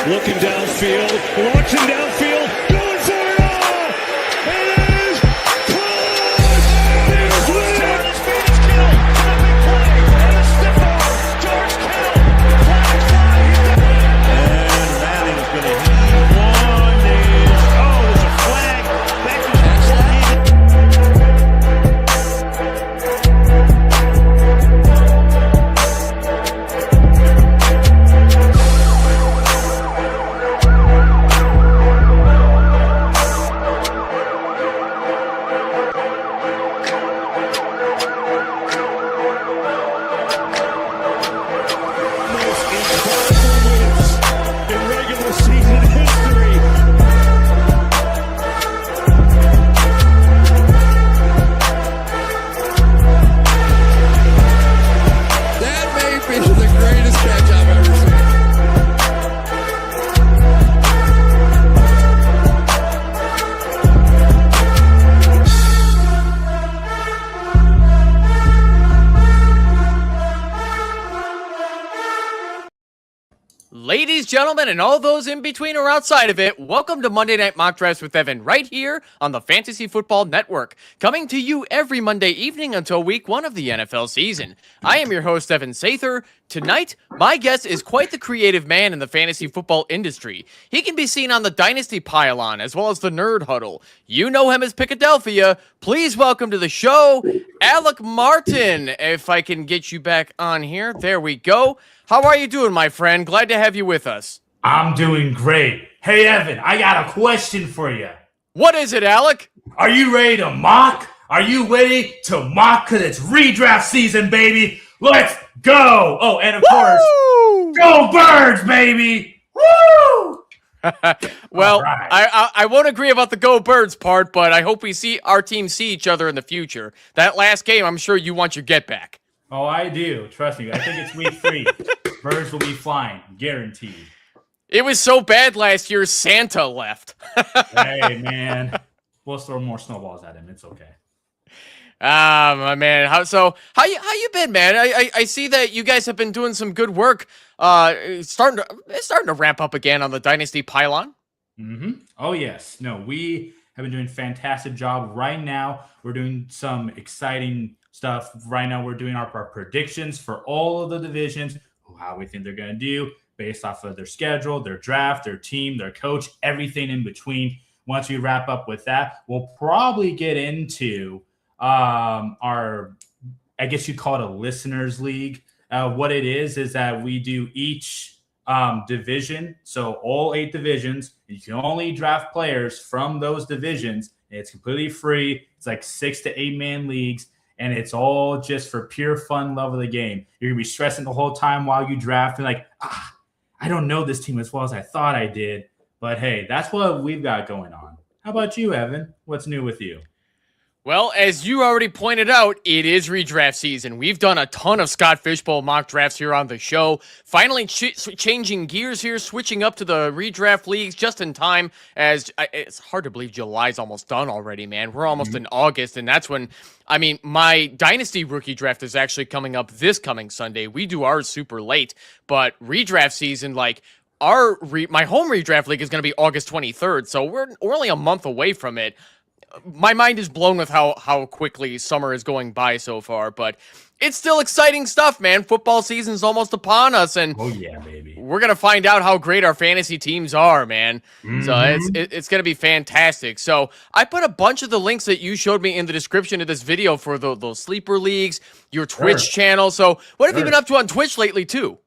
Looking downfield, launching downfield, going for it all! It is close! There's Williams! Speed is killed! And a big play! And a stiff arm! George Kittle! And Manning's going to hit one. It's a flag. Back to Ladies, gentlemen, and all those in between or outside of it, welcome to Monday Night Mock Drafts with Evan right here on the Fantasy Football Network, coming to you every Monday evening until week 1 of the NFL season. I am your host, Evan Sather. Tonight, my guest is quite the creative man in the fantasy football industry. He can be seen on the Dynasty Pylon as well as the Nerd Huddle. You know him as Philadelphia. Please welcome to the show, Alec Marton. If I can get you back on here. There we go. How are you doing, my friend? Glad to have you with us. I'm doing great. Hey, Evan, I got a question for you. What is it, Alec? Are you ready to mock? Are you ready to mock? Because it's redraft season, baby. Let's go. Oh, and of course, go Birds, baby. Woo! Well, right. I won't agree about the Go Birds part, but I hope we see our team see each other in the future. That last game, I'm sure you want your get back. Oh, I do. Trust me. I think it's week 3. Birds will be flying. Guaranteed. It was so bad last year, Santa left. Hey, man. We'll throw more snowballs at him. It's okay. My man. How you been, man? I see that you guys have been doing some good work. It's starting to ramp up again on the Dynasty Pylon. Mm-hmm. Oh, yes. No, we have been doing a fantastic job. Right now, we're doing some exciting stuff. Right now, we're doing our predictions for all of the divisions, how we think they're going to do based off of their schedule, their draft, their team, their coach, everything in between. Once we wrap up with that, we'll probably get into our, I guess you call it a listeners league. What it is that we do each division. So all 8 divisions, you can only draft players from those divisions. It's completely free. It's like 6 to 8 man leagues. And it's all just for pure fun, love of the game. You're going to be stressing the whole time while you draft and like, I don't know this team as well as I thought I did. But, hey, that's what we've got going on. How about you, Evan? What's new with you? Well, as you already pointed out, it is redraft season. We've done a ton of Scott Fishbowl mock drafts here on the show. Finally changing gears here, switching up to the redraft leagues just in time, as it's hard to believe July's almost done already, man. We're almost in August, and that's when, my Dynasty rookie draft is actually coming up this coming Sunday. We do ours super late, but redraft season, like, my home redraft league is going to be August 23rd, so we're only a month away from it. My mind is blown with how quickly summer is going by so far, but it's still exciting stuff, man. Football season's almost upon us, and oh yeah, baby, we're gonna find out how great our fantasy teams are, man. So it's gonna be fantastic. So I put a bunch of the links that you showed me in the description of this video for those sleeper leagues, your Twitch channel. So what have you been up to on Twitch lately, too?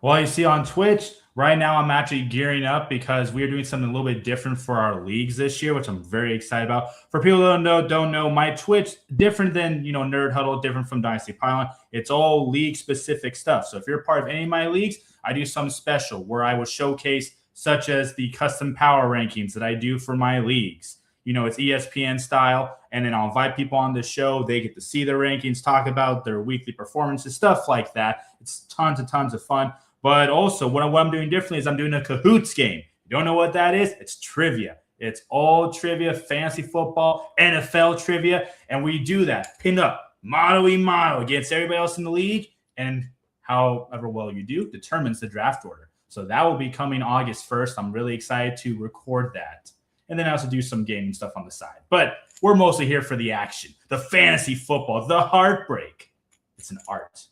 Well, you see, on Twitch right now, I'm actually gearing up because we're doing something a little bit different for our leagues this year, which I'm very excited about. For people who don't know, my Twitch, different than, Nerd Huddle, different from Dynasty Pylon. It's all league-specific stuff. So if you're a part of any of my leagues, I do something special where I will showcase such as the custom power rankings that I do for my leagues. It's ESPN style, and then I'll invite people on the show. They get to see their rankings, talk about their weekly performances, stuff like that. It's tons and tons of fun. But also, what I'm doing differently is I'm doing a Cahoots game. You don't know what that is? It's trivia. It's all trivia, fantasy football, NFL trivia. And we do that, pin up, motto against everybody else in the league. And however well you do determines the draft order. So that will be coming August 1st. I'm really excited to record that. And then I also do some gaming stuff on the side. But we're mostly here for the action, the fantasy football, the heartbreak. It's an art.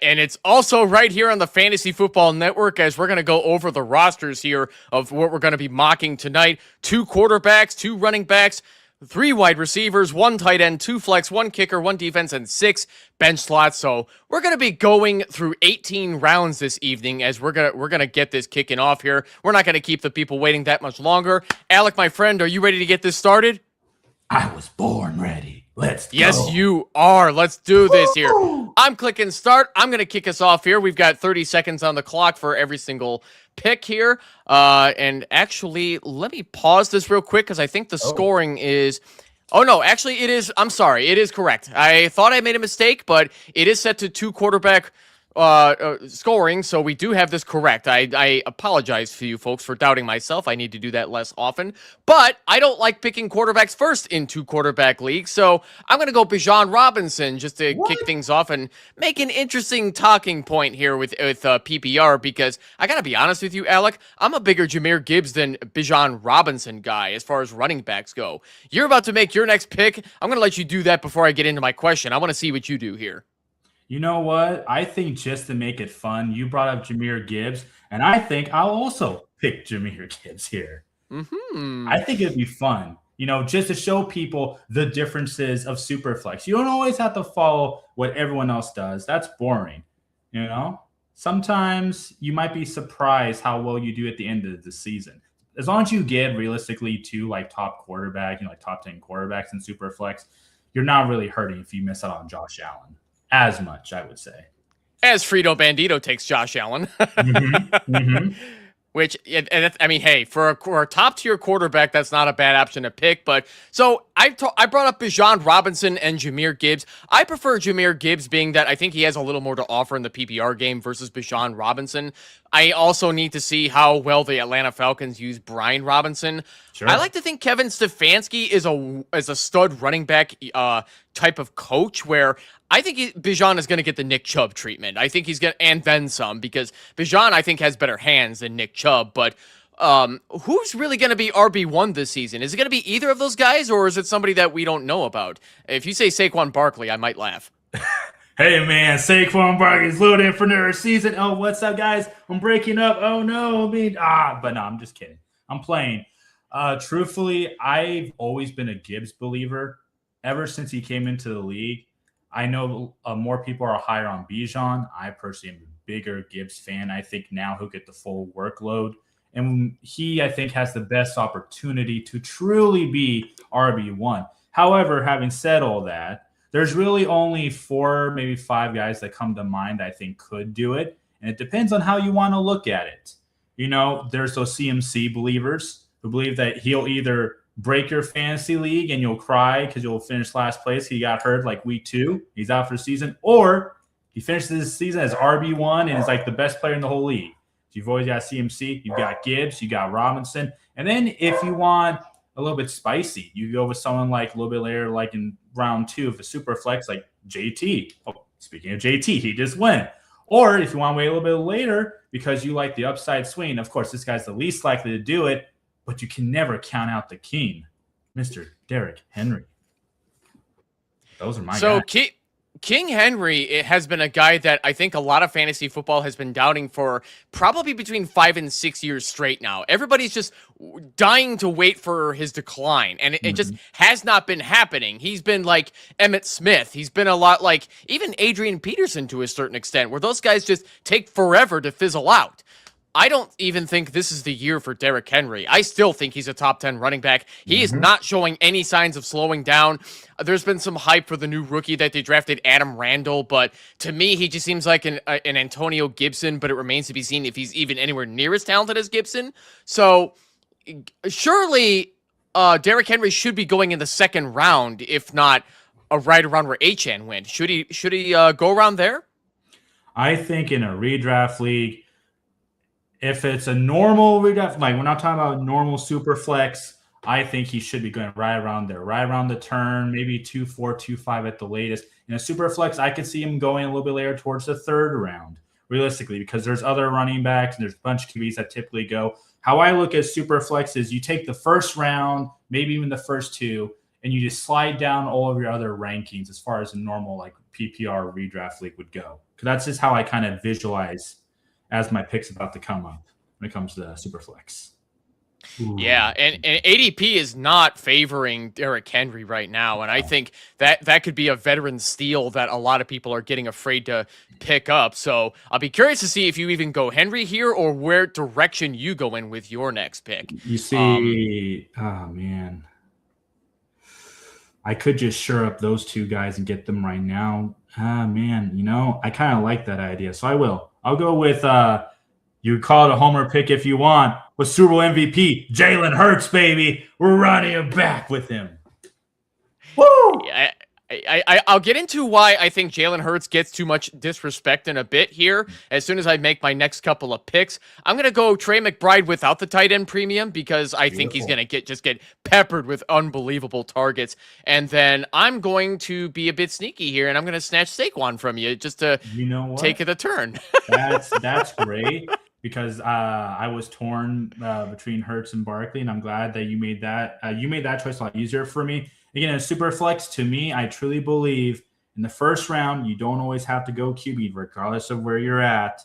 And it's also right here on the Fantasy Football Network as we're going to go over the rosters here of what we're going to be mocking tonight. 2 quarterbacks, 2 running backs, 3 wide receivers, 1 tight end, 2 flex, 1 kicker, 1 defense, and 6 bench slots. So we're going to be going through 18 rounds this evening as we're gonna get this kicking off here. We're not going to keep the people waiting that much longer. Alec, my friend, are you ready to get this started? I was born ready. Let's go. Yes, you are. Let's do this here. I'm clicking start. I'm going to kick us off here. We've got 30 seconds on the clock for every single pick here. And actually, let me pause this real quick because I think the scoring is... Oh, no, actually, it is... I'm sorry. It is correct. I thought I made a mistake, but it is set to 2 quarterback scoring, so we do have this correct. I apologize to you folks for doubting myself. I need to do that less often, but I don't like picking quarterbacks first in 2 quarterback leagues, so I'm going to go Bijan Robinson just to kick things off and make an interesting talking point here with PPR, because I got to be honest with you, Alec, I'm a bigger Jahmyr Gibbs than Bijan Robinson guy as far as running backs go. You're about to make your next pick. I'm going to let you do that before I get into my question. I want to see what you do here. You know what? I think just to make it fun, you brought up Jahmyr Gibbs, and I think I'll also pick Jahmyr Gibbs here. I think it'd be fun, just to show people the differences of Superflex. You don't always have to follow what everyone else does. That's boring, Sometimes you might be surprised how well you do at the end of the season. As long as you get realistically to top quarterback, top 10 quarterbacks in Superflex, you're not really hurting if you miss out on Josh Allen. As much, I would say. As Frito Bandito takes Josh Allen. Which, hey, for a top-tier quarterback, that's not a bad option to pick. But, so, I brought up Bijan Robinson and Jahmyr Gibbs. I prefer Jahmyr Gibbs, being that I think he has a little more to offer in the PPR game versus Bijan Robinson. I also need to see how well the Atlanta Falcons use Brian Robinson. Sure. I like to think Kevin Stefanski is a stud running back type of coach, where I think Bijan is going to get the Nick Chubb treatment. I think he's going to, and then some, because Bijan, I think, has better hands than Nick Chubb. But who's really going to be RB1 this season? Is it going to be either of those guys, or is it somebody that we don't know about? If you say Saquon Barkley, I might laugh. Hey, man, Saquon Barkley's loaded in for another season. Oh, what's up, guys? I'm breaking up. Oh, no. But no, I'm just kidding. I'm playing. Truthfully, I've always been a Gibbs believer ever since he came into the league. I know more people are higher on Bijan. I personally am a bigger Gibbs fan. I think now he'll get the full workload. And he, I think, has the best opportunity to truly be RB1. However, having said all that, there's really only 4, maybe 5 guys that come to mind I think could do it. And it depends on how you want to look at it. There's those CMC believers who believe that he'll either break your fantasy league and you'll cry because you'll finish last place. He got hurt week 2. He's out for the season. Or he finishes this season as RB1 and is the best player in the whole league. So you've always got CMC. You've got Gibbs. You got Robinson. And then if you want a little bit spicy, you go with someone a little bit later, in round 2 of a super flex, like JT. Oh, speaking of JT, he just went. Or if you want to wait a little bit later because you like the upside swing, of course, this guy's the least likely to do it, but you can never count out the king, Mr. Derrick Henry. Those are my guys. King Henry has been a guy that I think a lot of fantasy football has been doubting for probably between 5 and 6 years straight now. Everybody's just dying to wait for his decline, and it just has not been happening. He's been like Emmitt Smith. He's been a lot like even Adrian Peterson to a certain extent, where those guys just take forever to fizzle out. I don't even think this is the year for Derrick Henry. I still think he's a top 10 running back. He is not showing any signs of slowing down. There's been some hype for the new rookie that they drafted, Adam Randall, but to me, he just seems like an Antonio Gibson, but it remains to be seen if he's even anywhere near as talented as Gibson. So surely Derrick Henry should be going in the 2nd round, if not right around where Achane went. Should he go around there? I think in a redraft league, if it's a normal redraft, we're not talking about normal super flex, I think he should be going right around there, right around the turn, maybe 2-4, 2-5 at the latest. In a super flex, I could see him going a little bit later towards the 3rd round. realistically, because there's other running backs and there's a bunch of QBs that typically go. How I look at super flex is you take the first round, maybe even the first two, and you just slide down all of your other rankings as far as a normal like PPR redraft league would go. Because that's just how I kind of visualize as my picks about to come up when it comes to super flex. Ooh. Yeah, and ADP is not favoring Derrick Henry right now, and I think that could be a veteran steal that a lot of people are getting afraid to pick up. So I'll be curious to see if you even go Henry here or where direction you go in with your next pick. You see, oh man, I could just shore up those two guys and get them right now. Man, I kind of like that idea, so I will. I'll go with you call it a homer pick if you want. With Super Bowl MVP, Jalen Hurts, baby. We're running him back with him. Woo! Yeah, I'll get into why I think Jalen Hurts gets too much disrespect in a bit here. As soon as I make my next couple of picks, I'm going to go Trey McBride without the tight end premium because I think he's going to get peppered with unbelievable targets. And then I'm going to be a bit sneaky here, and I'm going to snatch Saquon from you just to take it a turn. That's great. Because I was torn between Hurts and Barkley, and I'm glad that you made that choice a lot easier for me. Again, in super flex, to me, I truly believe in the first round, you don't always have to go QB, regardless of where you're at.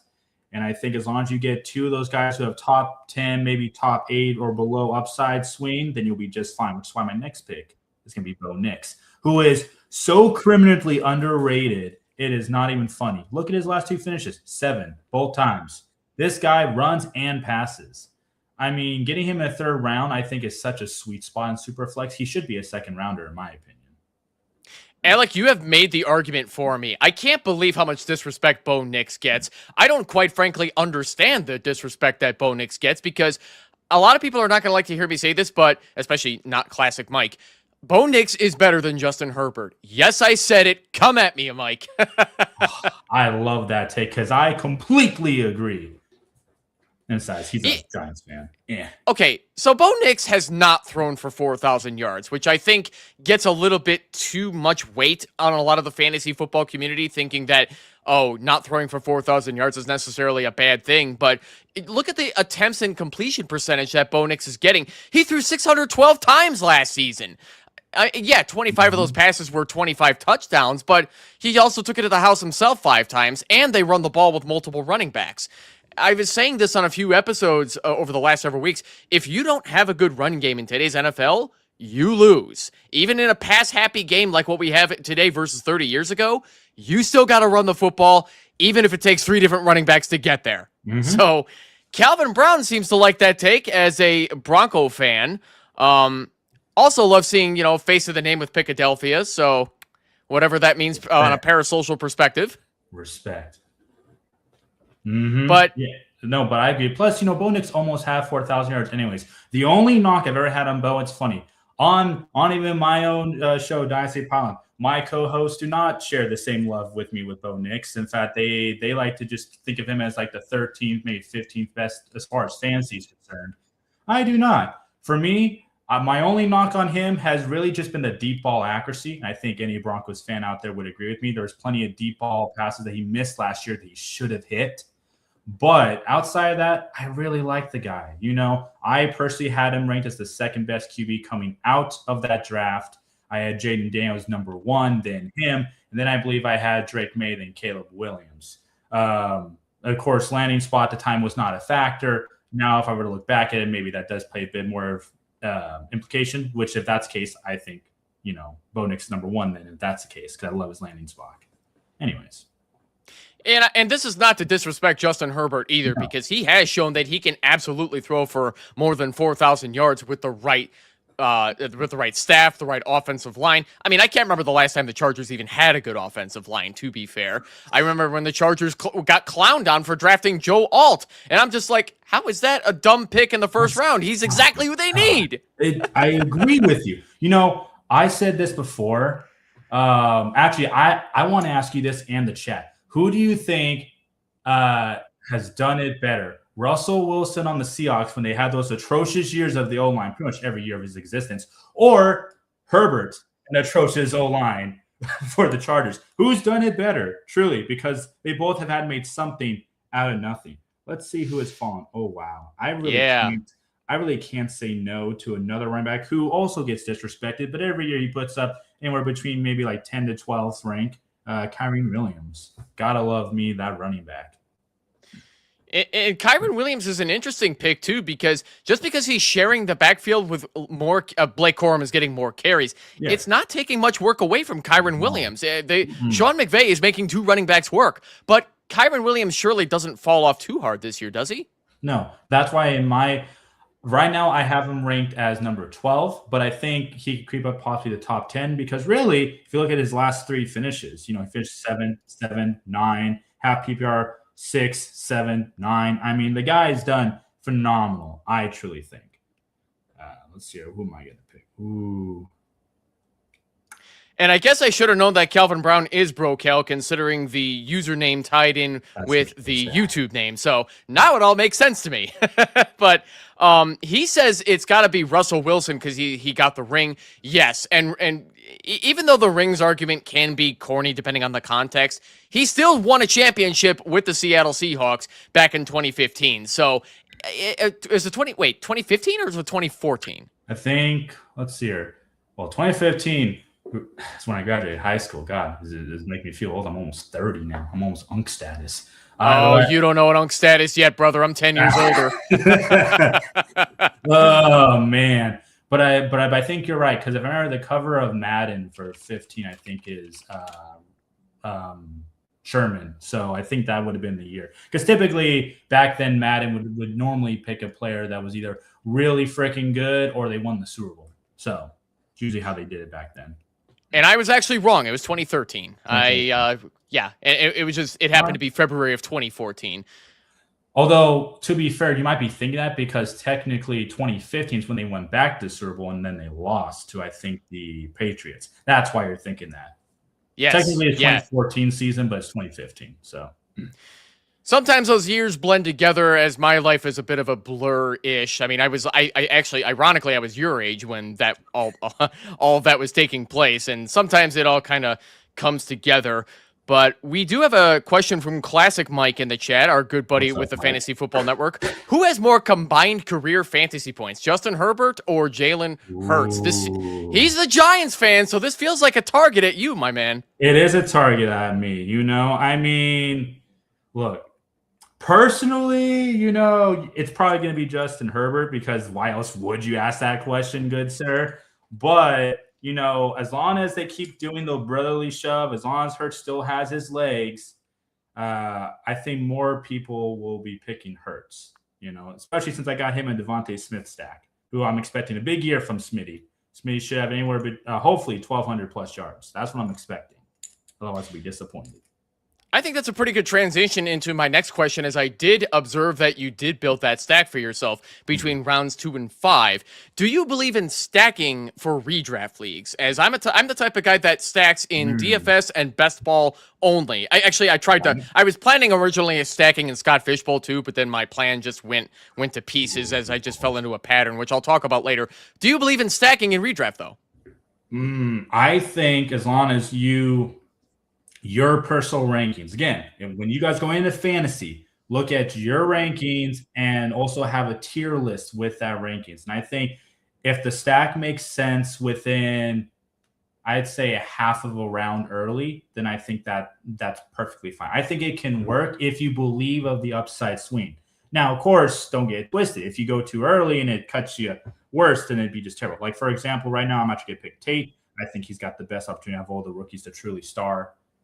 And I think as long as you get two of those guys who have top 10, maybe top 8 or below upside swing, then you'll be just fine, which is why my next pick is going to be Bo Nix, who is so criminally underrated, it is not even funny. Look at his last 2 finishes, 7, both times. This guy runs and passes. I mean, getting him in a 3rd round, I think, is such a sweet spot in Superflex. He should be a 2nd rounder, in my opinion. Alec, you have made the argument for me. I can't believe how much disrespect Bo Nix gets. I don't quite frankly understand the disrespect that Bo Nix gets because a lot of people are not going to like to hear me say this, but especially not classic Mike. Bo Nix is better than Justin Herbert. Yes, I said it. Come at me, Mike. I love that take because I completely agree. Besides, he's a Giants fan. Yeah. Okay, so Bo Nix has not thrown for 4,000 yards, which I think gets a little bit too much weight on a lot of the fantasy football community, thinking that, not throwing for 4,000 yards is necessarily a bad thing. But look at the attempts and completion percentage that Bo Nix is getting. He threw 612 times last season. 25 of those passes were 25 touchdowns, but he also took it to the house himself 5 times, and they run the ball with multiple running backs. I was saying this on a few episodes over the last several weeks. If you don't have a good run game in today's NFL, you lose. Even in a pass-happy game like what we have today versus 30 years ago, you still got to run the football, even if it takes 3 different running backs to get there. Mm-hmm. So Calvin Brown seems to like that take as a Bronco fan. Also love seeing, face of the name with Philadelphia. So whatever that means on a parasocial perspective. Respect. Mm-hmm. But but I agree. Plus, Bo Nix almost had 4,000 yards anyways. The only knock I've ever had on Bo, it's funny. On even my own show, Dynasty Pylon, my co-hosts do not share the same love with me with Bo Nix. In fact, they like to just think of him as like the 13th, maybe 15th best as far as fantasy is concerned. I do not. For me, my only knock on him has really just been the deep ball accuracy. I think any Broncos fan out there would agree with me. There was plenty of deep ball passes that he missed last year that he should have hit. But outside of that, I really like the guy. I personally had him ranked as the 2nd best QB coming out of that draft. I had Jaden Daniels number 1, then him. And then I believe I had Drake May, then Caleb Williams. Of course, landing spot at the time was not a factor. Now, if I were to look back at it, maybe that does play a bit more of implication, which if that's the case, I think, Bo Nix is number 1 then if that's the case, because I love his landing spot. Anyways. And this is not to disrespect Justin Herbert either, because he has shown that he can absolutely throw for more than 4,000 yards with the right staff, the right offensive line. I mean, I can't remember the last time the Chargers even had a good offensive line, to be fair. I remember when the Chargers got clowned on for drafting Joe Alt, and I'm just like, how is that a dumb pick in the first round? He's exactly what they need. I agree with you. I said this before. Actually, I want to ask you this and the chat. Who do you think has done it better? Russell Wilson on the Seahawks when they had those atrocious years of the O-line, pretty much every year of his existence, or Herbert, an atrocious O-line for the Chargers? Who's done it better, truly? Because they both have had made something out of nothing. Let's see who has fallen. Oh, wow. I really can't say no to another running back who also gets disrespected, but every year he puts up anywhere between maybe like 10 to 12th rank. Kyren Williams. Gotta love me that running back. And Kyren Williams is an interesting pick, too, because just because he's sharing the backfield with more, Blake Corum is getting more carries, it's not taking much work away from Kyren Williams. Sean McVay is making 2 running backs work, but Kyren Williams surely doesn't fall off too hard this year, does he? No, that's why right now I have him ranked as number 12, but I think he could creep up possibly the top 10 because really, if you look at his last 3 finishes, he finished 7, 7, 9, half PPR, 6, 7, 9. I mean, the guy's done phenomenal, I truly think. Let's see here. Who am I going to pick? Ooh. And I guess I should have known that Calvin Brown is Brocal, considering the username tied in with the YouTube name. So now it all makes sense to me. But he says it's got to be Russell Wilson because he got the ring. Yes, and even though the rings argument can be corny depending on the context, he still won a championship with the Seattle Seahawks back in 2015. So is it 2015 or is it 2014? I think, let's see here. Well, 2015, that's when I graduated high school. God, this make me feel old. I'm almost 30 now. I'm almost UNC status. You don't know what UNC status yet, brother. I'm 10 years older. Oh, man. But I think you're right, because if I remember the cover of Madden for 15, I think is Sherman. So I think that would have been the year. Because typically back then Madden would normally pick a player that was either really freaking good or they won the Super Bowl. So it's usually how they did it back then. And I was actually wrong. It was 2013. It happened to be February of 2014. Although, to be fair, you might be thinking that because technically 2015 is when they went back to the Super Bowl and then they lost to, I think, the Patriots. That's why you're thinking that. Yes. Technically it's 2014 season, but it's 2015. So sometimes those years blend together as my life is a bit of a blur-ish. I mean, ironically, I was your age when that all of that was taking place. And sometimes it all kind of comes together. But we do have a question from Classic Mike in the chat, our good buddy with the Fantasy Football Network. Who has more combined career fantasy points, Justin Herbert or Jalen Hurts? He's the Giants fan, so this feels like a target at you, my man. It is a target at me, I mean, look, personally, it's probably going to be Justin Herbert because why else would you ask that question, good sir? But as long as they keep doing the brotherly shove, as long as Hurts still has his legs, I think more people will be picking Hurts, especially since I got him and Devontae Smith stack, who I'm expecting a big year from Smitty. Smitty should have anywhere, hopefully 1,200 plus yards. That's what I'm expecting. Otherwise, I'll be disappointed. I think that's a pretty good transition into my next question, as I did observe that you did build that stack for yourself between rounds 2 and 5. Do you believe in stacking for redraft leagues? As I'm the type of guy that stacks in DFS and best ball only. I was planning originally stacking in Scott Fishbowl too, but then my plan just went to pieces as I just fell into a pattern, which I'll talk about later. Do you believe in stacking in redraft though? I think as long as your personal rankings. Again, when you guys go into fantasy, look at your rankings and also have a tier list with that rankings. And I think if the stack makes sense within, I'd say, a half of a round early, then I think that's perfectly fine. I think it can work if you believe of the upside swing. Now, of course, don't get twisted. If you go too early and it cuts you worse, then it'd be just terrible. Like, for example, right now I'm actually going to pick Tate. I think he's got the best opportunity of all the rookies to truly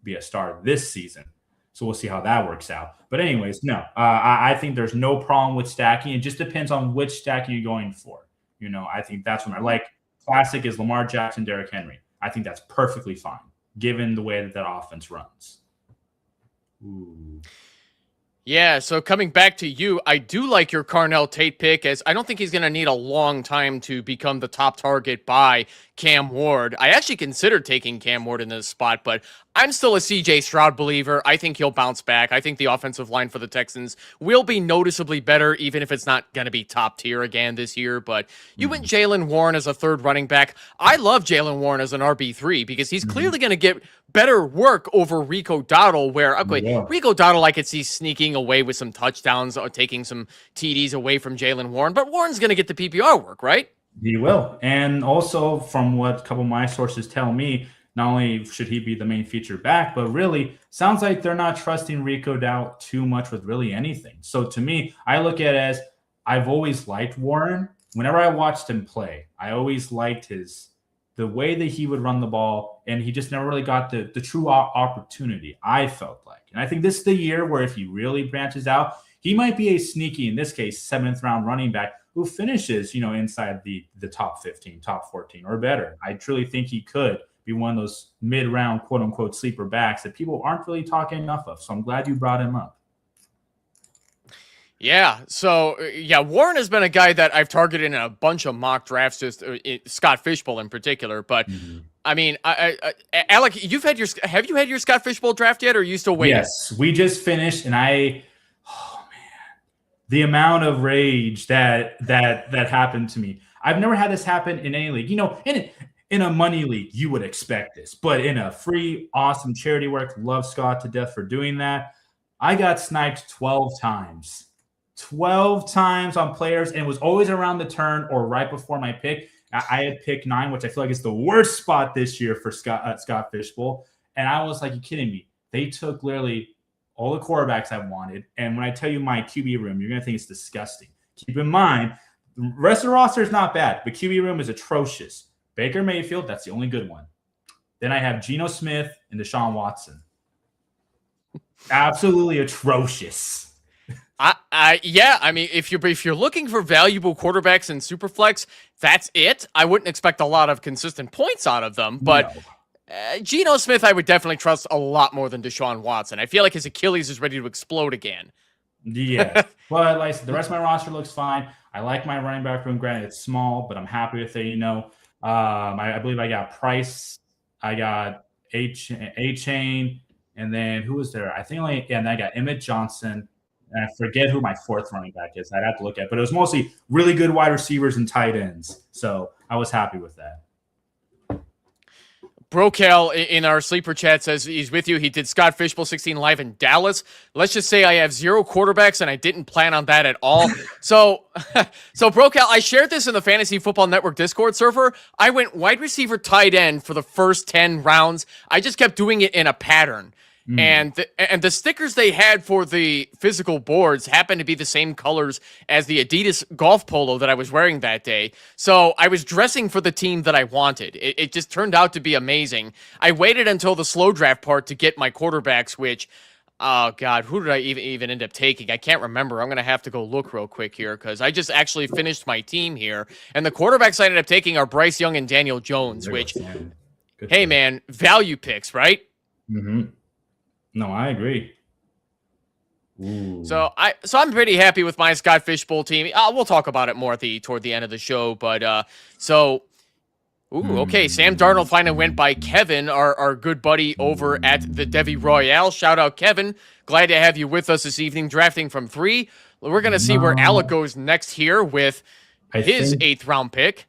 be a star this season. So we'll see how that works out. But anyways, no, I think there's no problem with stacking. It just depends on which stacking you're going for. I think that's what I like. Classic is Lamar Jackson, Derrick Henry. I think that's perfectly fine, given the way that offense runs. Ooh. Yeah, so coming back to you, I do like your Carnell Tate pick, as I don't think he's going to need a long time to become the top target by Cam Ward. I actually considered taking Cam Ward in this spot, but I'm still a CJ Stroud believer. I think he'll bounce back. I think the offensive line for the Texans will be noticeably better, even if it's not going to be top tier again this year. But you went Jaylen Warren as a third running back. I love Jaylen Warren as an RB3 because he's clearly going to get better work over Rico Dowdle, where Rico Dowdle I could see sneaking away with some touchdowns or taking some TDs away from Jaylen Warren, but Warren's going to get the PPR work, right? He will. And also, from what a couple of my sources tell me, not only should he be the main feature back, but really sounds like they're not trusting Rico Dowdle too much with really anything. So to me, I look at it as I've always liked Warren. Whenever I watched him play, I always liked the way that he would run the ball, and he just never really got the true opportunity, I felt like. And I think this is the year where if he really branches out, he might be a sneaky, in this case, 7th round running back who finishes, inside the top 15, top 14 or better. I truly think he could be one of those mid-round, quote-unquote, sleeper backs that people aren't really talking enough of. So I'm glad you brought him up. Yeah. So, Warren has been a guy that I've targeted in a bunch of mock drafts, just Scott Fishbowl in particular. But, I mean, Alec, have you had your Scott Fishbowl draft yet, or are you still waiting? Yes, we just finished, and the amount of rage that happened to me. I've never had this happen in any league. In a money league, you would expect this. But in a free, awesome charity work, love Scott to death for doing that, I got sniped 12 times. 12 times on players, and it was always around the turn or right before my pick. I had pick 9, which I feel like is the worst spot this year for Scott Fishbowl. And I was like, you kidding me? They took literally all the quarterbacks I wanted. And when I tell you my QB room, you're going to think it's disgusting. Keep in mind, the rest of the roster is not bad, but QB room is atrocious. Baker Mayfield, that's the only good one. Then I have Geno Smith and Deshaun Watson. Absolutely atrocious. I mean, if you're looking for valuable quarterbacks in Superflex, that's it. I wouldn't expect a lot of consistent points out of them, but no. Geno Smith, I would definitely trust a lot more than Deshaun Watson. I feel like his Achilles is ready to explode again. Yeah, but like the rest of my roster looks fine. I like my running back room. Granted, it's small, but I'm happy with it. I believe I got Price, I got A-Chain, and then who was there? And I got Emmett Johnson. And I forget who my 4th running back is. I'd have to look at, but it was mostly really good wide receivers and tight ends. So I was happy with that. Brocal in our sleeper chat says he's with you. He did Scott Fishbowl 16 live in Dallas. Let's just say I have 0 quarterbacks, and I didn't plan on that at all. So Brocal, I shared this in the Fantasy Football Network Discord server. I went wide receiver, tight end for the first 10 rounds. I just kept doing it in a pattern. And the stickers they had for the physical boards happened to be the same colors as the Adidas golf polo that I was wearing that day. So I was dressing for the team that I wanted. It just turned out to be amazing. I waited until the slow draft part to get my quarterbacks, which, oh God, who did I even end up taking? I can't remember. I'm going to have to go look real quick here because I just actually finished my team here. And the quarterbacks I ended up taking are Bryce Young and Daniel Jones, which, hey man, value picks, right? Mm-hmm. No, I agree. Ooh. So I'm pretty happy with my Scott Fishbowl team. We'll talk about it more toward the end of the show. But okay. Sam Darnold finally went by Kevin, our good buddy over at the Devi Royale. Shout out, Kevin. Glad to have you with us this evening, drafting from 3. We're gonna see where Alec goes next here with his 8th round pick.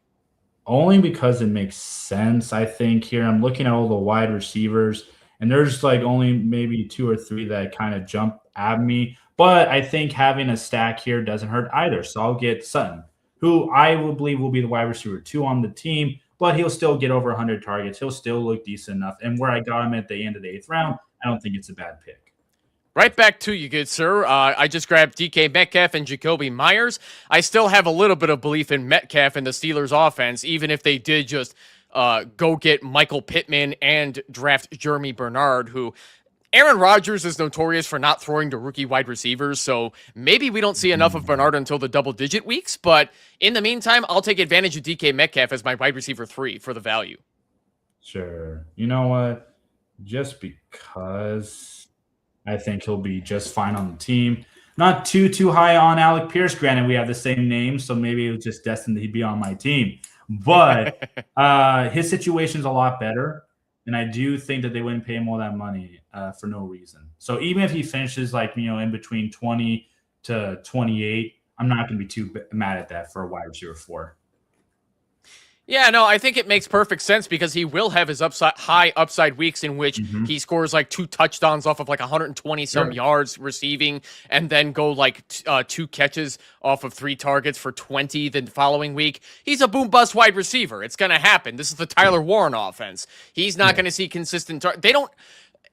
Only because it makes sense. I think here I'm looking at all the wide receivers. And there's like only maybe 2 or 3 that kind of jump at me. But I think having a stack here doesn't hurt either. So I'll get Sutton, who I will believe will be the wide receiver 2 on the team. But he'll still get over 100 targets. He'll still look decent enough. And where I got him at the end of the 8th round, I don't think it's a bad pick. Right back to you, good sir. I just grabbed DK Metcalf and Jacoby Myers. I still have a little bit of belief in Metcalf and the Steelers' offense, even if they did just go get Michael Pittman and draft Jeremy Bernard, who Aaron Rodgers is notorious for not throwing to rookie wide receivers, so maybe we don't see enough of Bernard until the double-digit weeks, but in the meantime, I'll take advantage of DK Metcalf as my wide receiver 3 for the value. Sure. You know what? Just because I think he'll be just fine on the team. Not too high on Alec Pierce. Granted, we have the same name, so maybe it was just destined that he'd be on my team. But his situation's a lot better. And I do think that they wouldn't pay him all that money for no reason. So even if he finishes in between 20 to 28, I'm not going to be too mad at that for a wide receiver 4. Yeah, no, I think it makes perfect sense because he will have his high upside weeks in which he scores 2 touchdowns off of 120 some yards receiving, and then go 2 catches off of 3 targets for 20 the following week. He's a boom bust wide receiver. It's going to happen. This is the Tyler Warren offense. He's not going to see consistent. They don't.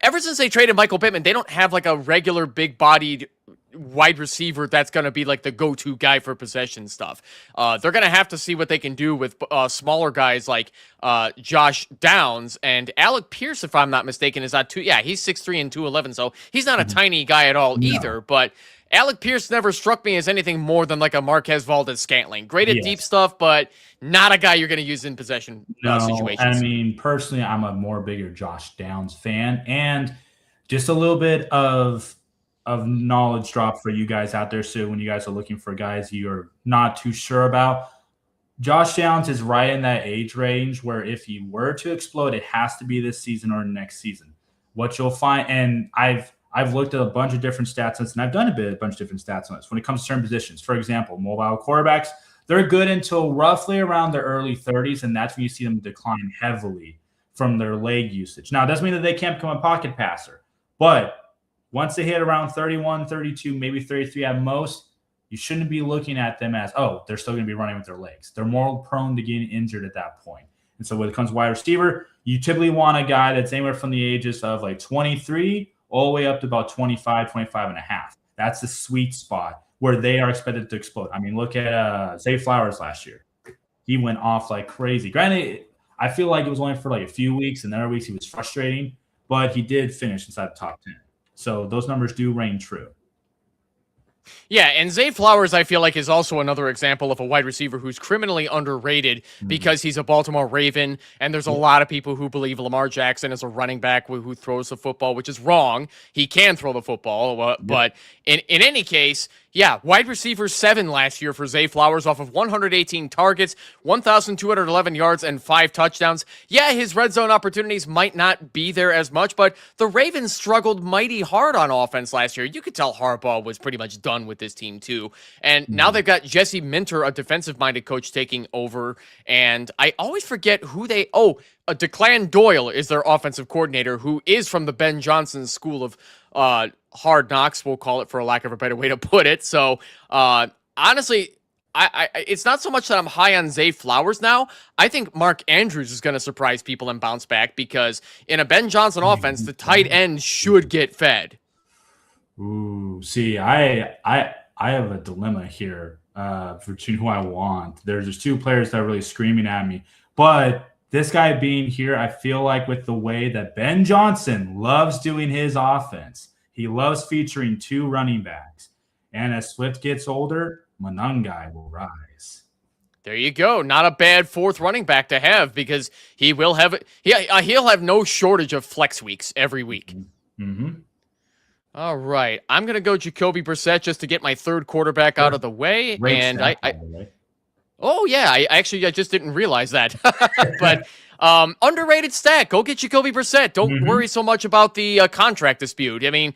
Ever since they traded Michael Pittman, they don't have a regular big bodied wide receiver that's going to be the go-to guy for possession stuff. They're going to have to see what they can do with smaller guys like Josh Downs and Alec Pierce, if I'm not mistaken, is not he's 6'3" and 211, so he's not a tiny guy at all either, but Alec Pierce never struck me as anything more than a Marquez Valdez-Scantling. Great at deep stuff, but not a guy you're going to use in possession situations. I mean, personally, I'm a more bigger Josh Downs fan, and just a little bit of knowledge drop for you guys out there. So when you guys are looking for guys you're not too sure about, Josh Downs is right in that age range where if he were to explode, it has to be this season or next season. What you'll find, and I've looked at a bunch of different stats on this, and I've done a bunch of different stats on this when it comes to certain positions. For example, mobile quarterbacks, they're good until roughly around their early 30s, and that's when you see them decline heavily from their leg usage. Now, it doesn't mean that they can't become a pocket passer, but once they hit around 31, 32, maybe 33 at most, you shouldn't be looking at them as, they're still going to be running with their legs. They're more prone to getting injured at that point. And so when it comes to wide receiver, you typically want a guy that's anywhere from the ages of 23 all the way up to about 25, 25 and a half. That's the sweet spot where they are expected to explode. I mean, look at Zay Flowers last year. He went off like crazy. Granted, I feel like it was only for a few weeks, and other weeks he was frustrating, but he did finish inside the top 10. So those numbers do reign true. Yeah, and Zay Flowers, I feel like, is also another example of a wide receiver who's criminally underrated because he's a Baltimore Raven, and there's a lot of people who believe Lamar Jackson is a running back who throws the football, which is wrong. He can throw the football, but in any case, wide receiver 7 last year for Zay Flowers off of 118 targets, 1,211 yards, and 5 touchdowns. Yeah, his red zone opportunities might not be there as much, but the Ravens struggled mighty hard on offense last year. You could tell Harbaugh was pretty much done with this team too. And now they've got Jesse Minter, a defensive-minded coach, taking over. And I always forget who Declan Doyle is their offensive coordinator, who is from the Ben Johnson School of Hard Knocks, we'll call it, for a lack of a better way to put it. So honestly, I it's not so much that I'm high on Zay Flowers now. I think Mark Andrews is going to surprise people and bounce back because in a Ben Johnson offense, the tight end should get fed. Ooh, see, I have a dilemma here between who I want. There's just 2 players that are really screaming at me, but this guy being here, I feel like with the way that Ben Johnson loves doing his offense, he loves featuring 2 running backs. And as Swift gets older, Monangai will rise. There you go. Not a bad 4th running back to have because he'll have no shortage of flex weeks every week. Mm-hmm. All right. I'm going to go Jacoby Brissett just to get my 3rd quarterback out of the way. Great and stat, I just didn't realize that. But underrated stat. Go get Jacoby Brissett. Don't worry so much about the contract dispute. I mean,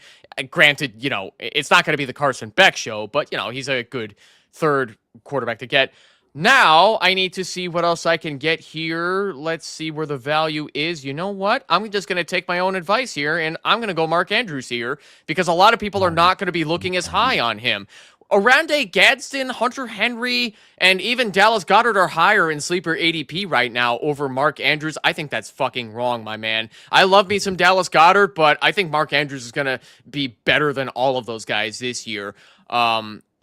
granted, it's not going to be the Carson Beck show, but, he's a good 3rd quarterback to get. Now, I need to see what else I can get here. Let's see where the value is. You know what? I'm just going to take my own advice here, and I'm going to go Mark Andrews here because a lot of people are not going to be looking as high on him. Orlando Gadsden, Hunter Henry, and even Dallas Goedert are higher in sleeper ADP right now over Mark Andrews. I think that's fucking wrong, my man. I love me some Dallas Goedert, but I think Mark Andrews is going to be better than all of those guys this year.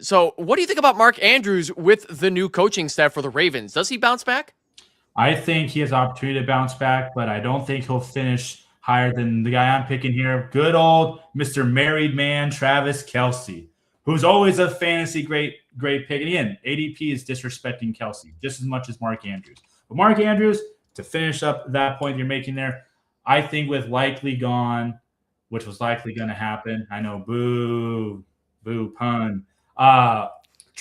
So what do you think about Mark Andrews with the new coaching staff for the Ravens? Does he bounce back? I think he has opportunity to bounce back, but I don't think he'll finish higher than the guy I'm picking here. Good old Mr. Married Man, Travis Kelce, who's always a fantasy great pick. And again, ADP is disrespecting Kelce just as much as Mark Andrews. But Mark Andrews, to finish up that point you're making there, I think with likely gone, which was likely going to happen. I know, boo pun.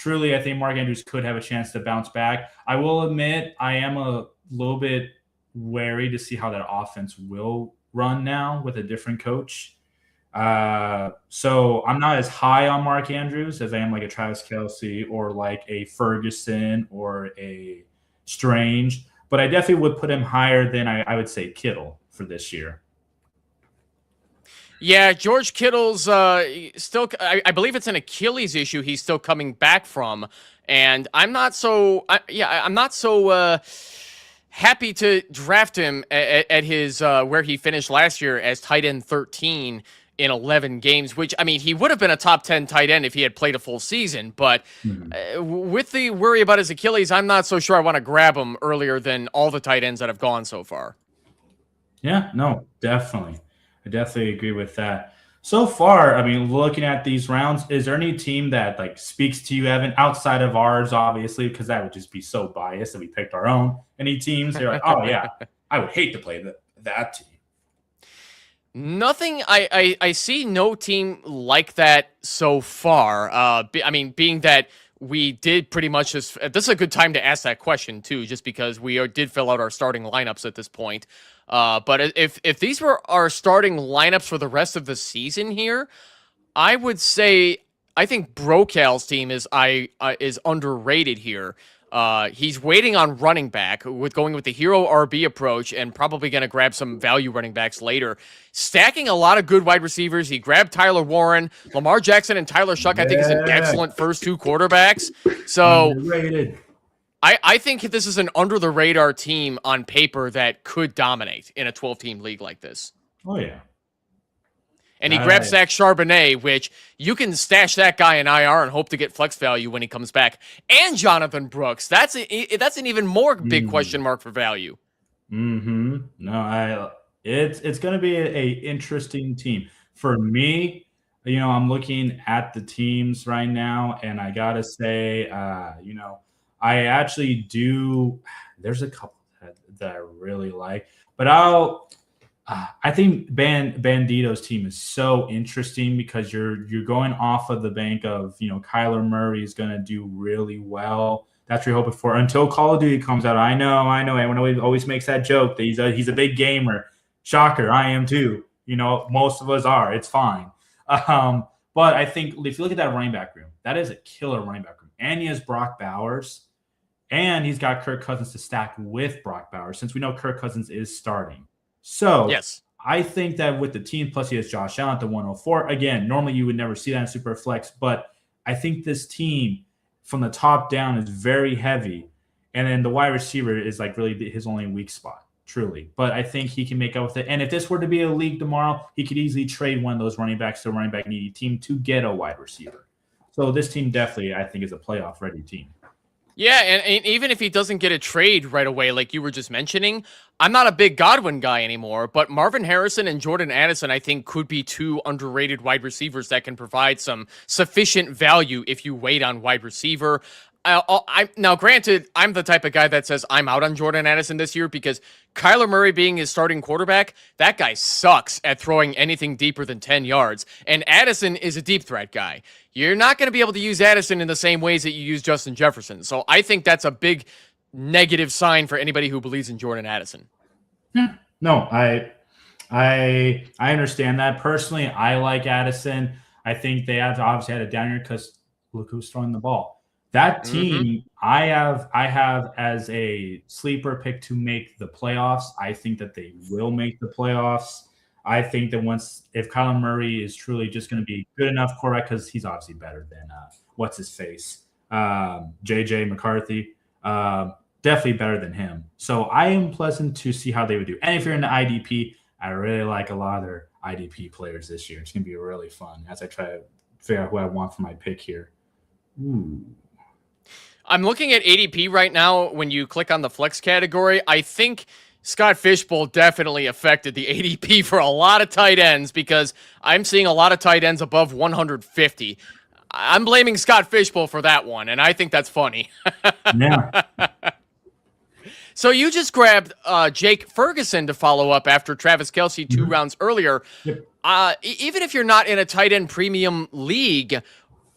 truly, I think Mark Andrews could have a chance to bounce back. I will admit I am a little bit wary to see how that offense will run now with a different coach. So I'm not as high on Mark Andrews as I am like a Travis Kelce or like a Ferguson or a Strange, but I definitely would put him higher than I would say Kittle for this year. Yeah, George Kittle's still. I believe it's an Achilles issue he's still coming back from, and I'm not so. I'm not so happy to draft him at his where he finished last year as tight end 13 in 11 games. Which, I mean, he would have been a top 10 tight end if he had played a full season. But with the worry about his Achilles, I'm not so sure I want to grab him earlier than all the tight ends that have gone so far. Yeah, no, definitely. I definitely agree with that. So far, I mean, looking at these rounds, is there any team that like speaks to you, Evan, outside of ours, obviously, because that would just be so biased if we picked our own? Any teams you're like, oh yeah, I would hate to play that team. Nothing. I see no team like that so far. I mean, being that we did pretty much just. This is a good time to ask that question too, just because we did fill out our starting lineups at this point. But if these were our starting lineups for the rest of the season here, I would say I think Brocal's team is underrated here. He's waiting on running back with going with the hero RB approach and probably going to grab some value running backs later. Stacking a lot of good wide receivers. He grabbed Tyler Warren, Lamar Jackson, and Tyler Shuck. I think is an excellent first two quarterbacks. So Underrated. I think this is an under-the-radar team on paper that could dominate in a 12-team league like this. Oh, yeah. And he grabs Zach Charbonnet, which you can stash that guy in IR and hope to get flex value when he comes back. And Jonathan Brooks. That's an even more big question mark for value. No, it's going to be a interesting team. For me, you know, I'm looking at the teams right now, and I got to say, you know, I actually do. There's a couple that I really like, but I think Bandito's team is so interesting because you're going off of the bank of, you know, Kyler Murray is going to do really well. That's what you're hoping for until Call of Duty comes out. I know. Everyone always makes that joke that he's a big gamer. Shocker, I am too. You know, most of us are. It's fine. But I think if you look at that running back room, that is a killer running back room. And he has Brock Bowers. And he's got Kirk Cousins to stack with Brock Bowers, since we know Kirk Cousins is starting. So yes, I think that with the team, plus he has Josh Allen at the 104. Again, normally you would never see that in super flex, but I think this team from the top down is very heavy. And then the wide receiver is like really his only weak spot, truly. But I think he can make up with it. And if this were to be a league tomorrow, he could easily trade one of those running backs to a running back needy team to get a wide receiver. So this team definitely, I think, is a playoff ready team. Yeah, and even if he doesn't get a trade right away, like you were just mentioning, I'm not a big Godwin guy anymore, but Marvin Harrison and Jordan Addison, I think, could be two underrated wide receivers that can provide some sufficient value if you wait on wide receiver. Now, granted, I'm the type of guy that says I'm out on Jordan Addison this year because Kyler Murray being his starting quarterback, that guy sucks at throwing anything deeper than 10 yards. And Addison is a deep threat guy. You're not going to be able to use Addison in the same ways that you use Justin Jefferson. So I think that's a big negative sign for anybody who believes in Jordan Addison. No, I understand that. Personally, I like Addison. I think they have obviously had a down year because look who's throwing the ball. That team I have as a sleeper pick to make the playoffs. I think that they will make the playoffs. I think that if Kyler Murray is truly just going to be good enough quarterback, because he's obviously better than what's his face, JJ McCarthy, definitely better than him. So I am pleasant to see how they would do. And if you're in the IDP, I really like a lot of their IDP players this year. It's going to be really fun as I try to figure out who I want for my pick here. Ooh. I'm looking at ADP right now. When you click on the flex category, I think Scott Fishbowl definitely affected the ADP for a lot of tight ends because I'm seeing a lot of tight ends above 150. I'm blaming Scott Fishbowl for that one, and I think that's funny. Yeah. So you just grabbed Jake Ferguson to follow up after Travis Kelce 2 rounds earlier. Yep. Even if you're not in a tight end premium league,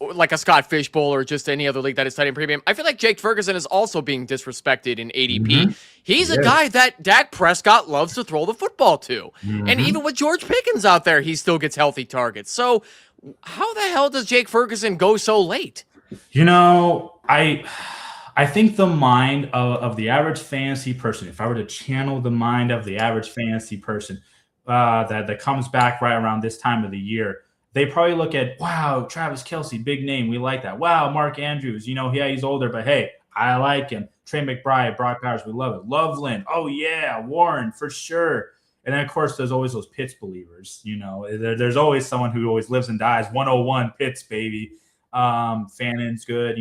like a Scott Fishbowl or just any other league that is tight end premium, I feel like Jake Ferguson is also being disrespected in ADP. He's a guy that Dak Prescott loves to throw the football to. And even with George Pickens out there, he still gets healthy targets. So how the hell does Jake Ferguson go so late? I think the mind of the average fantasy person, if I were to channel the mind of the average fantasy person that comes back right around this time of the year, they probably look at, wow, Travis Kelce, big name. We like that. Wow, Mark Andrews, yeah, he's older, but hey, I like him. Trey McBride, Brock Bowers, we love it. Loveland, oh yeah, Warren, for sure. And then, of course, there's always those Pitts believers. There's always someone who always lives and dies. 101 Pitts, baby. Fannon's good.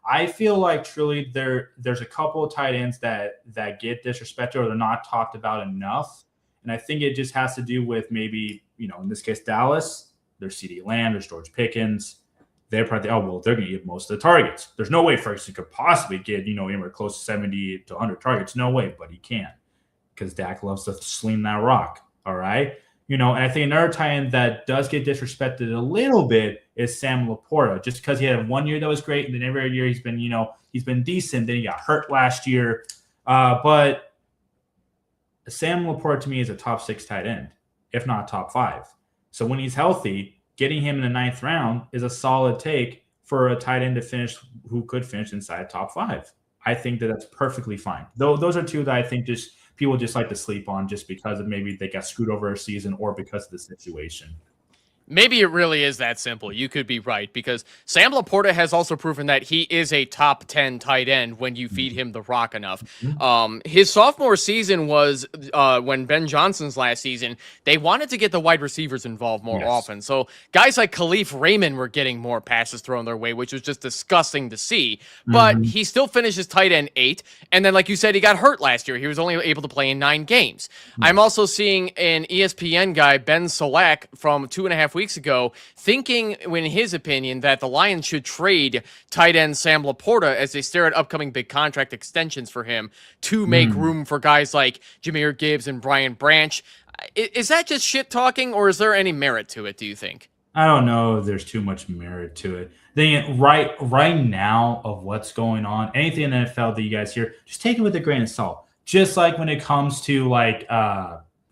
I feel like truly there's a couple of tight ends that get disrespected or they're not talked about enough. And I think it just has to do with maybe, in this case, Dallas. There's CeeDee Lamb, there's George Pickens. They're probably, they're going to get most of the targets. There's no way Ferguson could possibly get, anywhere close to 70 to 100 targets. No way, but he can because Dak loves to sling that rock. All right. And I think another tight end that does get disrespected a little bit is Sam Laporta, just because he had 1 year that was great. And then every year he's been decent. Then he got hurt last year. But Sam Laporta to me is a top 6 tight end, if not top 5. So when he's healthy, getting him in the 9th round is a solid take for a tight end to finish who could finish inside top 5. I think that's perfectly fine. Though those are two that I think just people just like to sleep on just because of maybe they got screwed over a season or because of the situation. Maybe it really is that simple. You could be right because Sam Laporta has also proven that he is a top 10 tight end when you feed him the rock enough. His sophomore season was when Ben Johnson's last season, they wanted to get the wide receivers involved more often. So guys like Khalif Raymond were getting more passes thrown their way, which was just disgusting to see. But he still finishes tight end 8. And then, like you said, he got hurt last year. He was only able to play in 9 games. I'm also seeing an ESPN guy, Ben Solak, from 2.5 weeks ago, thinking, in his opinion, that the Lions should trade tight end Sam Laporta as they stare at upcoming big contract extensions for him to make room for guys like Jahmyr Gibbs and Brian Branch. Is that just shit talking, or is there any merit to it, do you think? I don't know if there's too much merit to it. Right now of what's going on, anything in the NFL that you guys hear, just take it with a grain of salt. Just like when it comes to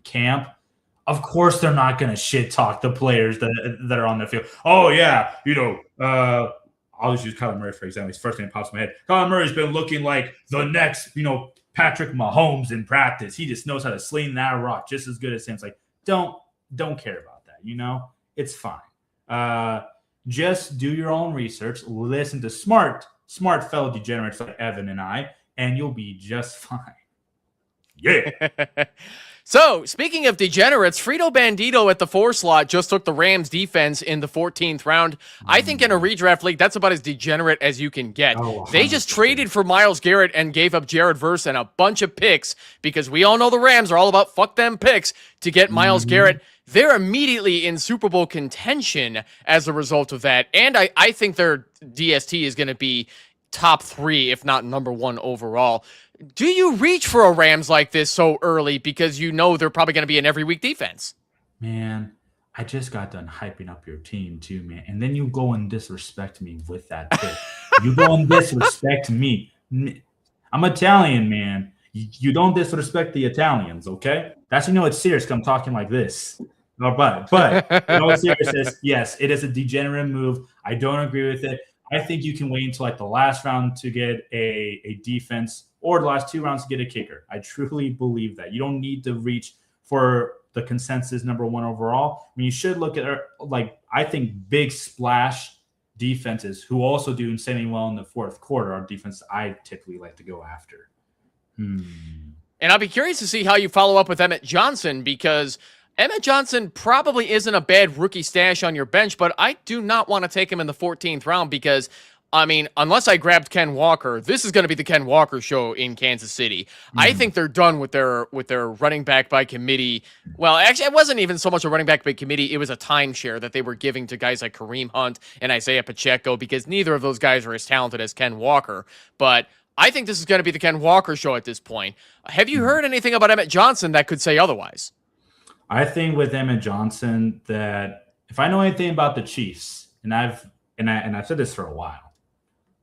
camp, of course they're not going to shit talk the players that are on the field. Oh yeah, I'll just use Kyler Murray for example. His first name pops in my head. Kyler Murray's been looking like the next, Patrick Mahomes in practice. He just knows how to sling that rock just as good as him. It's like don't care about that. It's fine. Just do your own research. Listen to smart fellow degenerates like Evan and I, and you'll be just fine. Yeah. So, speaking of degenerates, Frito Bandito at the 4 slot just took the Rams defense in the 14th round. I think in a redraft league, that's about as degenerate as you can get. They just traded for Myles Garrett and gave up Jared Verse and a bunch of picks because we all know the Rams are all about fuck them picks to get Myles Garrett. They're immediately in Super Bowl contention as a result of that. And I think their DST is going to be top 3, if not number 1 overall. Do you reach for a Rams like this so early because they're probably going to be an every week defense? Man, I just got done hyping up your team too, man. And then you go and disrespect me with that pick. You go and disrespect me. I'm Italian, man. You don't disrespect the Italians, okay? That's it's serious because I'm talking like this. No, but in all seriousness, yes, it is a degenerate move. I don't agree with it. I think you can wait until the last round to get a defense or the last 2 rounds to get a kicker. I truly believe that. You don't need to reach for the consensus number 1 overall. I mean, you should look at, I think big splash defenses who also do insanely well in the 4th quarter are defenses I typically like to go after. And I'll be curious to see how you follow up with Emmett Johnson because Emmett Johnson probably isn't a bad rookie stash on your bench, but I do not want to take him in the 14th round because, unless I grabbed Ken Walker, this is going to be the Ken Walker show in Kansas City. I think they're done with their running back by committee. Well, actually, it wasn't even so much a running back by committee. It was a timeshare that they were giving to guys like Kareem Hunt and Isaiah Pacheco because neither of those guys are as talented as Ken Walker. But I think this is going to be the Ken Walker show at this point. Have you heard anything about Emmett Johnson that could say otherwise? I think with Emmett Johnson that if I know anything about the Chiefs, and I've and I've said this for a while.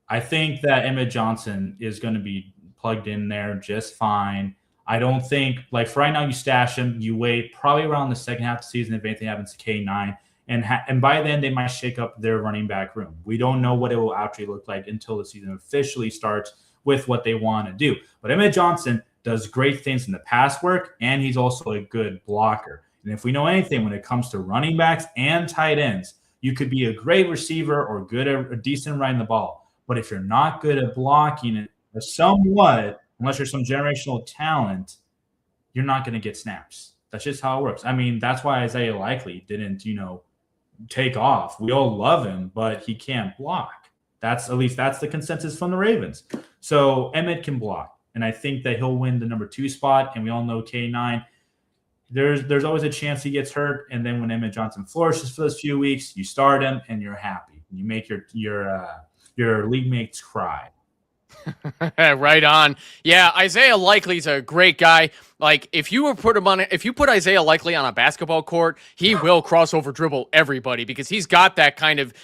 I think that Emmett Johnson is going to be plugged in there just fine. I don't think, like, for right now, you stash him, you wait probably around the second half of the season if anything happens to K9, and by then they might shake up their running back room. We don't know what it will actually look like until the season officially starts with what they want to do. But Emmett Johnson does great things in the pass work, and he's also a good blocker. And if we know anything when it comes to running backs and tight ends, you could be a great receiver or good at a decent running the ball. But if you're not good at blocking it somewhat, unless you're some generational talent, you're not going to get snaps. That's just how it works. I mean, that's why Isaiah Likely didn't, take off. We all love him, but he can't block. That's the consensus from the Ravens. So Emmett can block, and I think that he'll win the number 2 spot. And we all know K9. There's always a chance he gets hurt, and then when Emmett Johnson flourishes for those few weeks, you start him and you're happy. You make your league mates cry. Right on. Yeah, Isaiah Likely's a great guy. Like, if you put Isaiah Likely on a basketball court, he will crossover dribble everybody because he's got that kind of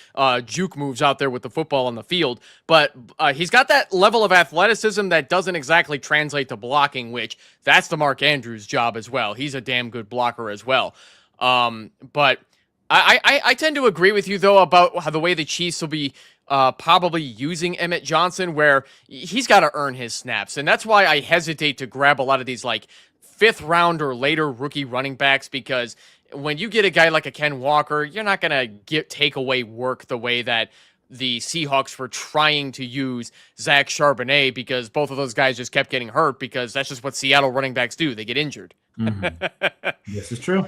juke moves out there with the football on the field. But he's got that level of athleticism that doesn't exactly translate to blocking, which that's the Mark Andrews job as well. He's a damn good blocker as well. But I tend to agree with you, though, about how the way the Chiefs will be probably using Emmett Johnson, where he's got to earn his snaps. And that's why I hesitate to grab a lot of these like 5th round or later rookie running backs, because when you get a guy like a Ken Walker, you're not going to take away work the way that the Seahawks were trying to use Zach Charbonnet, because both of those guys just kept getting hurt, because that's just what Seattle running backs do. They get injured. Mm-hmm. This is true.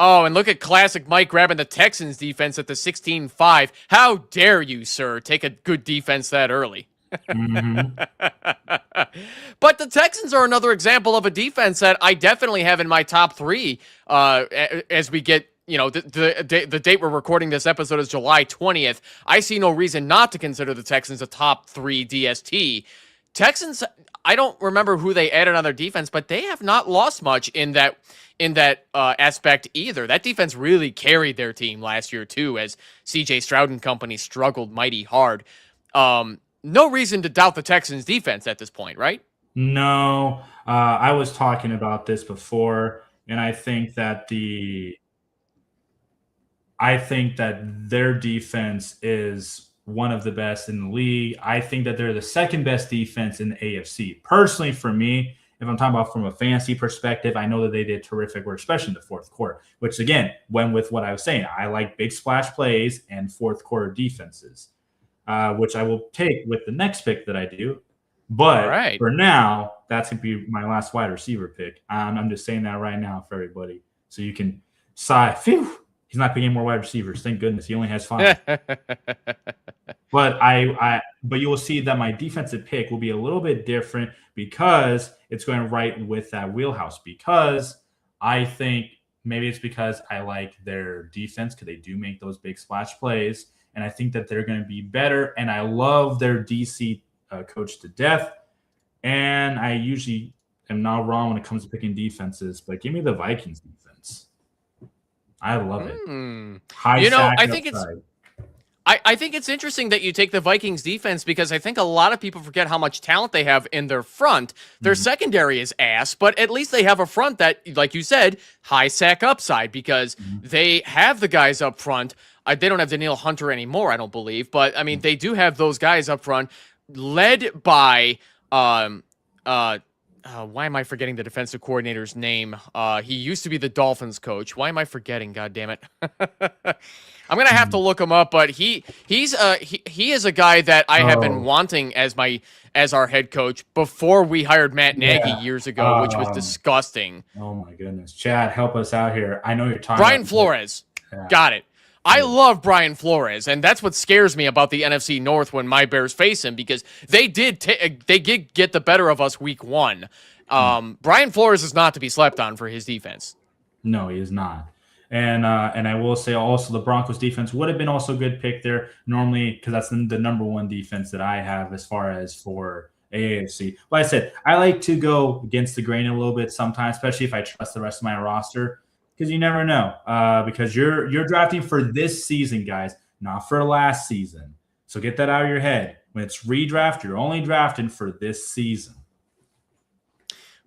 Oh, and look at classic Mike grabbing the Texans defense at the 16-5. How dare you, sir, take a good defense that early? Mm-hmm. But the Texans are another example of a defense that I definitely have in my top 3 as we get, the date we're recording this episode is July 20th. I see no reason not to consider the Texans a top 3 DST. Texans, I don't remember who they added on their defense, but they have not lost much in that aspect either. That defense really carried their team last year too, as CJ Stroud and company struggled mighty hard. No reason to doubt the Texans defense at this point, right? No, I was talking about this before, and I think that their defense is one of the best in the league. I think that they're the second best defense in the AFC. Personally, for me, if I'm talking about from a fantasy perspective, I know that they did terrific work, especially in the 4th quarter, which again went with what I was saying. I like big splash plays and 4th quarter defenses, which I will take with the next pick that I do. But For now, that's going to be my last wide receiver pick. I'm just saying that right now for everybody. So you can sigh, phew, he's not picking more wide receivers. Thank goodness. He only has 5. But but you will see that my defensive pick will be a little bit different, because it's going right with that wheelhouse, because I think maybe it's because I like their defense, because they do make those big splash plays, and I think that they're going to be better, and I love their DC coach to death, and I usually am not wrong when it comes to picking defenses, but give me the Vikings defense. I love it. I think it's interesting that you take the Vikings defense, because I think a lot of people forget how much talent they have in their front. Their secondary is ass, but at least they have a front that, like you said, high sack upside, because they have the guys up front. They don't have Danielle Hunter anymore, I don't believe, but I mean, they do have those guys up front, led by why am I forgetting the defensive coordinator's name? He used to be the Dolphins coach. Why am I forgetting? God damn it! I'm gonna have to look him up, but he is a guy that I have been wanting as our head coach before we hired Matt Nagy years ago, which was disgusting. Oh my goodness, Chad, help us out here. I know you're talking. Brian Flores, got it. I love Brian Flores, and that's what scares me about the NFC North when my Bears face him, because they did get the better of us week 1. Brian Flores is not to be slept on for his defense. No, he is not. And I will say also the Broncos defense would have been also a good pick there normally, because that's the number 1 defense that I have as far as for AFC. Like I said, I like to go against the grain a little bit sometimes, especially if I trust the rest of my roster, because you never know. Because you're drafting for this season, guys. not for last season. So get that out of your head. When it's redraft, you're only drafting for this season.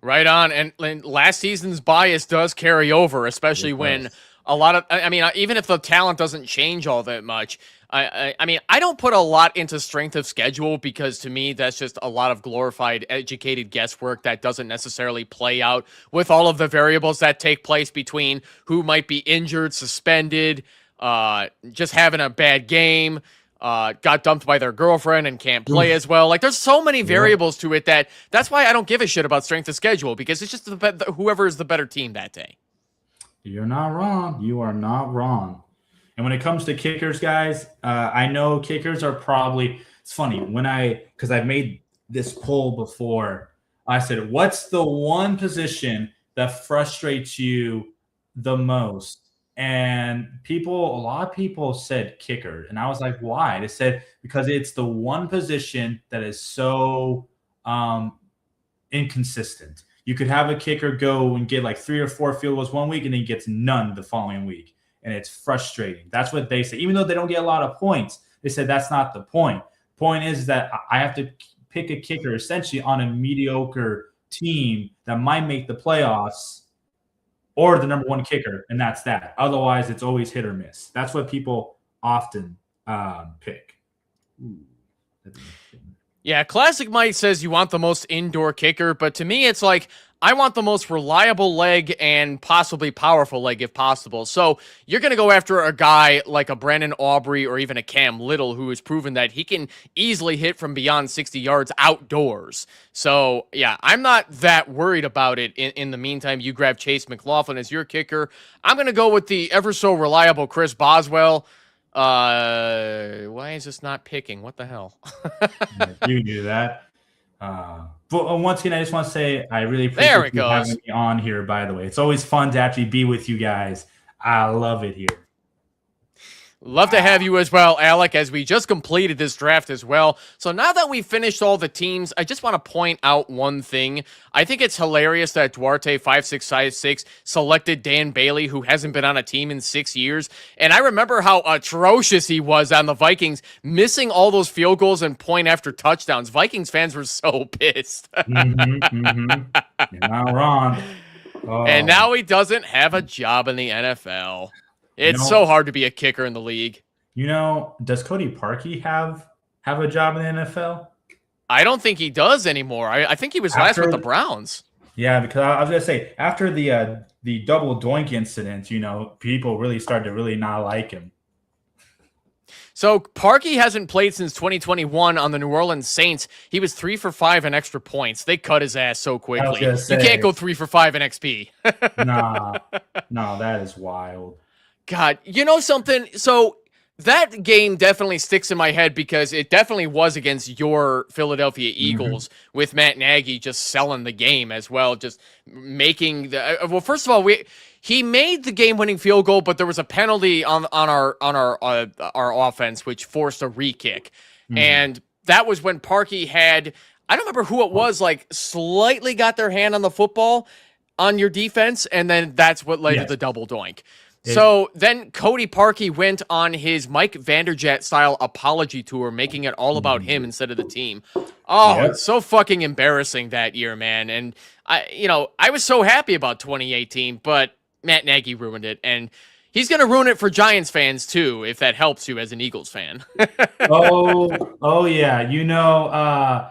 Right on. And last season's bias does carry over, especially when a lot of, I mean, even if the talent doesn't change all that much, I mean, I don't put a lot into strength of schedule because to me, that's just a lot of glorified, educated guesswork that doesn't necessarily play out with all of the variables that take place between who might be injured, suspended, just having a bad game, got dumped by their girlfriend and can't play as well. Like, there's so many variables to it that's why I don't give a shit about strength of schedule, because it's just whoever is the better team that day. You're not wrong. You are not wrong. And when it comes to kickers, guys, I know kickers are probably, it's funny, because I've made this poll before, I said, what's the one position that frustrates you the most? And a lot of people said kicker. And I was like, why? They said, because it's the one position that is so inconsistent. You could have a kicker go and get like 3 or 4 field goals one week and then he gets none the following week. And it's frustrating. That's what they say. Even though they don't get a lot of points, they said that's not the point. Point is that I have to pick a kicker essentially on a mediocre team that might make the playoffs or the number one kicker, and that's that. Otherwise, it's always hit or miss. That's what people often pick. Yeah, Classic Mike says you want the most indoor kicker, but to me, it's like, I want the most reliable leg and possibly powerful leg if possible. So you're going to go after a guy like a Brandon Aubrey or even a Cam Little, who has proven that he can easily hit from beyond 60 yards outdoors. So, yeah, I'm not that worried about it. In the meantime, you grab Chase McLaughlin as your kicker. I'm going to go with the ever so reliable Chris Boswell. Why is this not picking? What the hell? You knew that. But once again, I just want to say I really appreciate you having me on here, by the way. It's always fun to actually be with you guys. I love it here. Love to have you as well, Alec, as we just completed this draft as well. So now that we've finished all the teams, I just want to point out one thing. I think it's hilarious that Duarte5656 selected Dan Bailey, who hasn't been on a team in 6 years. And I remember how atrocious he was on the Vikings, missing all those field goals and point after touchdowns. Vikings fans were so pissed. You're not wrong. Oh. And now he doesn't have a job in the NFL. It's so hard to be a kicker in the league. Does Cody Parkey have a job in the NFL? I don't think he does anymore. I think he was last with the Browns. Yeah, because I was going to say, after the double doink incident, people really started to really not like him. So Parkey hasn't played since 2021 on the New Orleans Saints. He was 3 for 5 in extra points. They cut his ass so quickly. You can't go 3 for 5 in XP. No, that is wild. God, you know something? So that game definitely sticks in my head because it definitely was against your Philadelphia Eagles with Matt Nagy just selling the game as well, just making the well. First of all, he made the game-winning field goal, but there was a penalty on our offense which forced a re-kick, and that was when Parkey had, I don't remember who it was, like slightly got their hand on the football on your defense, and then that's what led to the double doink. So then Cody Parkey went on his Mike Vanderjagt style apology tour, making it all about him instead of the team. It's so fucking embarrassing that year, man. And I was so happy about 2018, but Matt Nagy ruined it. And he's going to ruin it for Giants fans too, if that helps you as an Eagles fan. Oh yeah.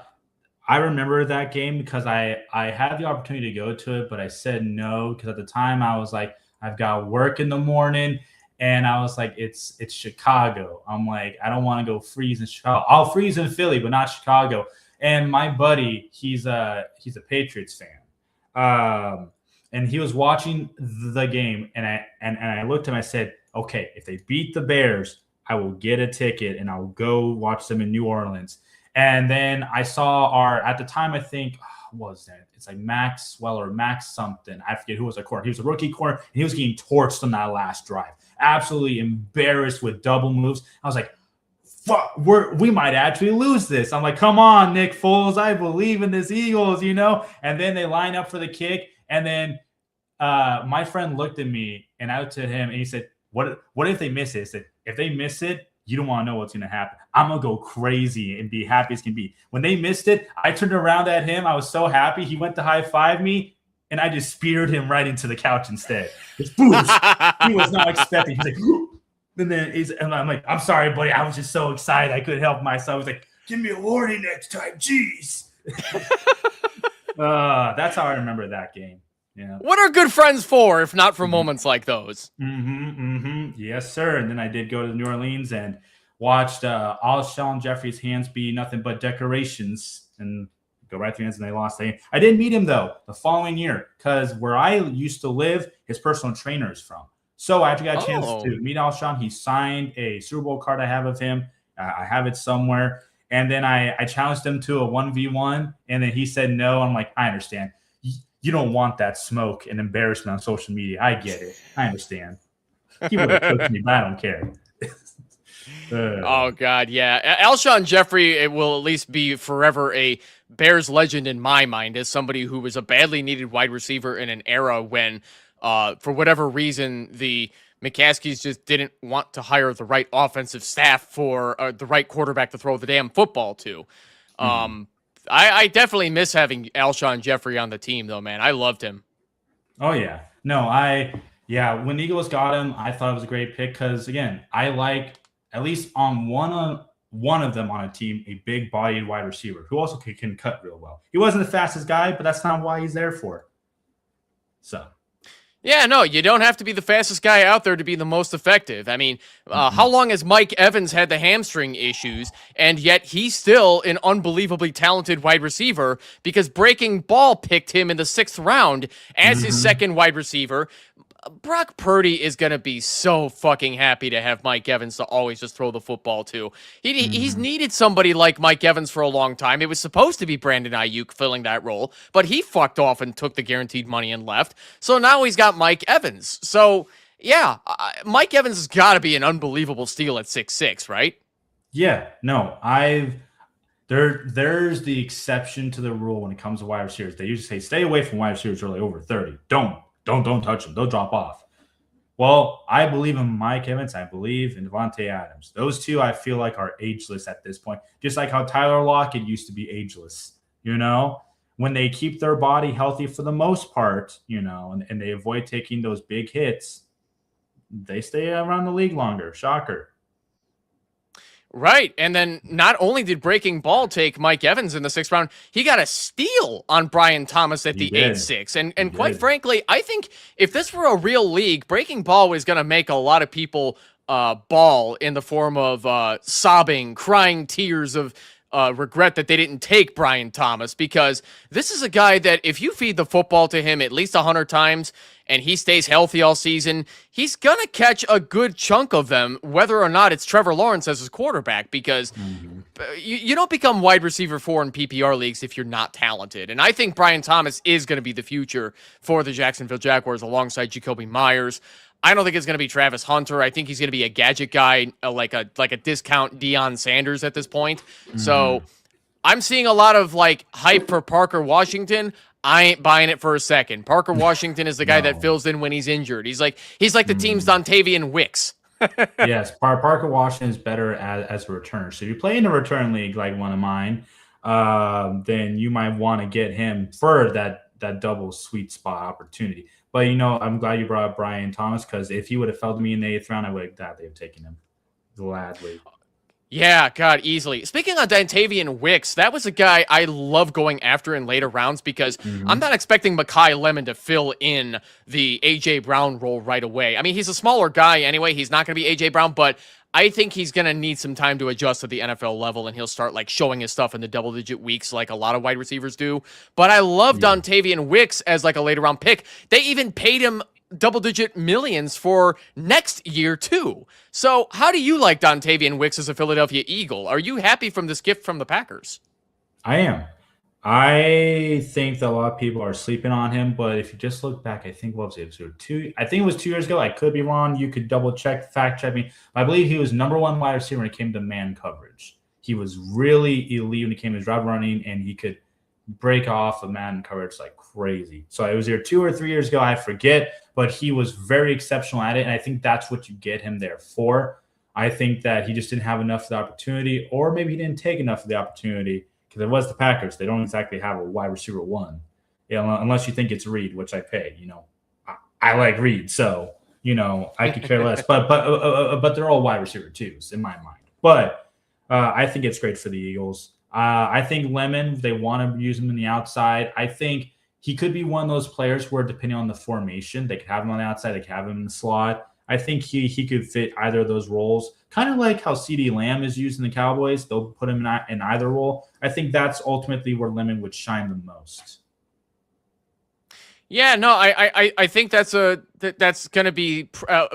I remember that game because I had the opportunity to go to it, but I said no, because at the time I was like, I've got work in the morning, and I was like, it's Chicago. I'm like, I don't want to go freeze in Chicago. I'll freeze in Philly, but not Chicago. And my buddy, he's a Patriots fan, and he was watching the game, and I looked at him. I said, okay, if they beat the Bears, I will get a ticket and I'll go watch them in New Orleans. And then I saw at the time, I think, what was that? It's like Maxwell or Max something. I forget who was a corner. He was a rookie corner, and he was getting torched on that last drive. Absolutely embarrassed with double moves. I was like, fuck, we might actually lose this. I'm like, come on, Nick Foles. I believe in this Eagles, And then they line up for the kick, and then my friend looked at me, and I looked at him, and he said, what if they miss it? I said, if they miss it, you don't want to know what's going to happen. I'm going to go crazy and be happy as can be. When they missed it, I turned around at him. I was so happy. He went to high-five me, and I just speared him right into the couch instead. Just boosh. He was not expecting. He's like, and I'm like, I'm sorry, buddy. I was just so excited. I couldn't help myself. I was like, give me a warning next time. Jeez. That's how I remember that game. Yeah. What are good friends for, if not for moments like those? Yes, sir. And then I did go to New Orleans and watched Alshon Jeffrey's hands be nothing but decorations and go right through hands, and they lost. I didn't meet him, though, the following year because where I used to live, his personal trainer is from. So I actually got a chance to meet Alshon. He signed a Super Bowl card I have of him. I have it somewhere. And then I challenged him to a 1v1, and then he said no. I'm like, I understand. You don't want that smoke and embarrassment on social media. I get it. I understand. He would have cooked me, but I don't care. Oh, God, yeah. Alshon Jeffrey, it will at least be forever a Bears legend in my mind as somebody who was a badly needed wide receiver in an era when, for whatever reason, the McCaskies just didn't want to hire the right offensive staff for the right quarterback to throw the damn football to. I definitely miss having Alshon Jeffrey on the team, though, man. I loved him. Oh, yeah. No, when the Eagles got him, I thought it was a great pick because, again, I like, at least on one of them on a team, a big-bodied wide receiver who also can cut real well. He wasn't the fastest guy, but that's not why he's there for. So. Yeah, no, you don't have to be the fastest guy out there to be the most effective. I mean, how long has Mike Evans had the hamstring issues, and yet he's still an unbelievably talented wide receiver because Breaking Ball picked him in the 6th round as his second wide receiver. Brock Purdy is going to be so fucking happy to have Mike Evans to always just throw the football to. He's needed somebody like Mike Evans for a long time. It was supposed to be Brandon Ayuk filling that role, but he fucked off and took the guaranteed money and left. So now he's got Mike Evans. So, yeah, Mike Evans has got to be an unbelievable steal at 6'6", right? Yeah, no, there's the exception to the rule when it comes to wide receivers. They usually say stay away from wide receivers really over 30. Don't touch them. They'll drop off. Well, I believe in Mike Evans. I believe in Devontae Adams. Those two I feel like are ageless at this point. Just like how Tyler Lockett used to be ageless. When they keep their body healthy for the most part, and they avoid taking those big hits, they stay around the league longer. Shocker. Right. And then not only did Breaking Ball take Mike Evans in the 6th round, he got a steal on Brian Thomas at the 8-6. And quite frankly, I think if this were a real league, Breaking Ball was going to make a lot of people bawl in the form of sobbing, crying tears of regret that they didn't take Brian Thomas, because this is a guy that if you feed the football to him at least 100 times and he stays healthy all season, he's going to catch a good chunk of them, whether or not it's Trevor Lawrence as his quarterback, because you don't become wide receiver 4 in PPR leagues if you're not talented. And I think Brian Thomas is going to be the future for the Jacksonville Jaguars alongside Jacoby Myers. I don't think it's going to be Travis Hunter. I think he's going to be a gadget guy, like a discount Deion Sanders at this point. So I'm seeing a lot of hype for Parker Washington. I ain't buying it for a second. Parker Washington is the guy that fills in when he's injured. He's like the team's Dontavian Wicks. Yes, Parker Washington is better as a returner. So if you play in a return league like one of mine, then you might want to get him for that double sweet spot opportunity. But, I'm glad you brought up Brian Thomas, because if he would have fell to me in the 8th round, I would have gladly have taken him. Gladly. Yeah, God, easily. Speaking of Dontavian Wicks, that was a guy I love going after in later rounds, because I'm not expecting Mekhi Lemon to fill in the A.J. Brown role right away. I mean, he's a smaller guy anyway. He's not going to be A.J. Brown, but I think he's going to need some time to adjust to the NFL level, and he'll start showing his stuff in the double-digit weeks like a lot of wide receivers do. But I love Dontavian Wicks as a later-round pick. They even paid him double-digit millions for next year, too. So how do you like Dontavian Wicks as a Philadelphia Eagle? Are you happy from this gift from the Packers? I am. I think that a lot of people are sleeping on him, but if you just look back, I think, what was it? I think it was 2 years ago. I could be wrong. You could fact check me. I believe he was number 1 wide receiver when it came to man coverage. He was really elite when it came to route running, and he could break off a man coverage like crazy. So it was either 2 or 3 years ago, I forget, but he was very exceptional at it, and I think that's what you get him there for. I think that he just didn't have enough of the opportunity, or maybe he didn't take enough of the opportunity because it was the Packers. They don't exactly have a wide receiver one, unless you think it's Reed, which I pay. I like Reed, so I could care less. But they're all wide receiver twos in my mind. But I think it's great for the Eagles. I think Lemon, they want to use him in the outside. I think he could be one of those players where, depending on the formation, they could have him on the outside, they could have him in the slot. I think he could fit either of those roles, kind of like how CeeDee Lamb is used in the Cowboys. They'll put him in either role. I think that's ultimately where Lemon would shine the most. Yeah, no, I think that's going to be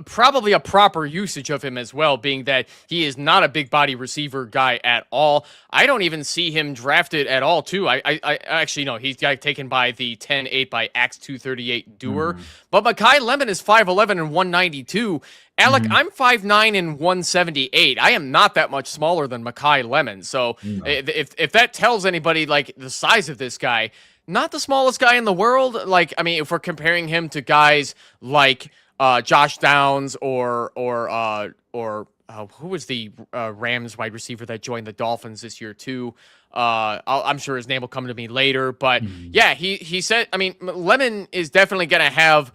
probably a proper usage of him as well, being that he is not a big body receiver guy at all. I don't even see him drafted at all, too. I actually, no, he's got taken by the 10-8 by Axe 238 doer. But Mekhi Lemon is 5'11 and 192. Alec, I'm 5'9 and 178. I am not that much smaller than Mekhi Lemon. So if that tells anybody like the size of this guy, not the smallest guy in the world. Like, I mean, if we're comparing him to guys like Josh Downs or who was the Rams wide receiver that joined the Dolphins this year too? I'm sure his name will come to me later. But yeah, he said. I mean, Lemon is definitely going to have.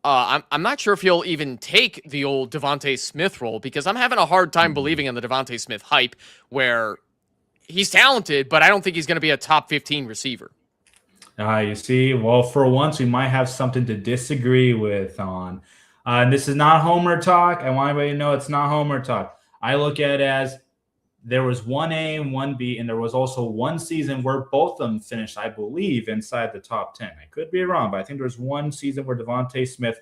I'm not sure if he'll even take the old Devontae Smith role, because I'm having a hard time believing in the Devontae Smith hype, where he's talented, but I don't think he's going to be a top 15 receiver. You see, well, for once, we might have something to disagree with on. And this is not Homer talk. I want everybody to know it's not Homer talk. I look at it as there was 1A and 1B, and there was also one season where both of them finished, I believe, inside the top 10. I could be wrong, but I think there was one season where Devontae Smith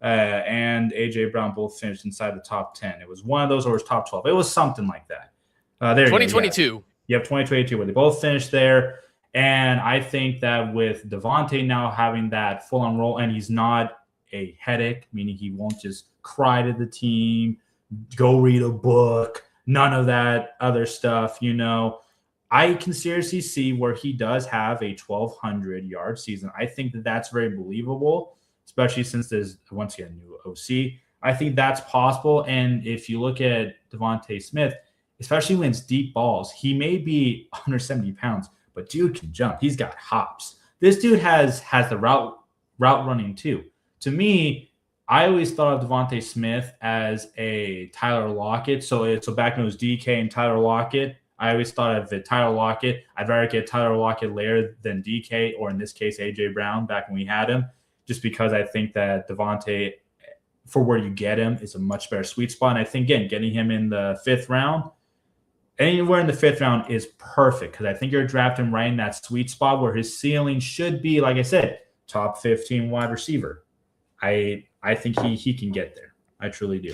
and A.J. Brown both finished inside the top 10. It was one of those, or it was top 12. It was something like that. There 2022. Yep, 2022, where they both finished there. And I think that with Devontae now having that full-on role, and he's not a headache, meaning he won't just cry to the team, go read a book, none of that other stuff, I can seriously see where he does have a 1,200-yard season. I think that that's very believable, especially since there's, once again, new OC. I think that's possible. And if you look at Devontae Smith, especially when it's deep balls, he may be 170 pounds, but dude can jump. He's got hops. This dude has the route running too. To me, I always thought of Devontae Smith as a Tyler Lockett. So back when it was DK and Tyler Lockett, I always thought of it Tyler Lockett. I'd rather get Tyler Lockett later than DK, or in this case, AJ Brown back when we had him, just because I think that Devontae, for where you get him, is a much better sweet spot. And I think, again, getting him in the 5th round, anywhere in the 5th round is perfect, because I think you're drafting right in that sweet spot where his ceiling should be, like I said, top 15 wide receiver. I think he can get there. I truly do.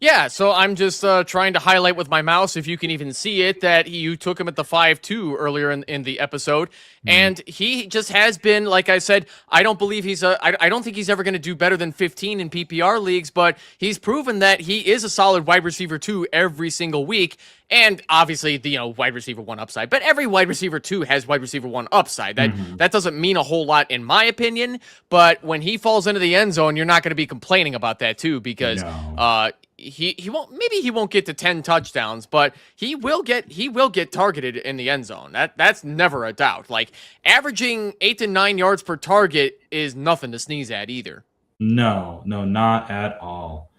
Yeah, so I'm just trying to highlight with my mouse, if you can even see it, that you took him at the 5'2" earlier in the episode, and he just has been, like I said, I don't believe I don't think he's ever going to do better than 15 in PPR leagues, but he's proven that he is a solid wide receiver 2 every single week, and obviously the wide receiver 1 upside, but every wide receiver 2 has wide receiver 1 upside. That doesn't mean a whole lot in my opinion, but when he falls into the end zone, you're not going to be complaining about that too, because he won't get to 10 touchdowns, but he will get targeted in the end zone. That's never a doubt. Like, averaging 8 to 9 yards per target is nothing to sneeze at either. No, not at all.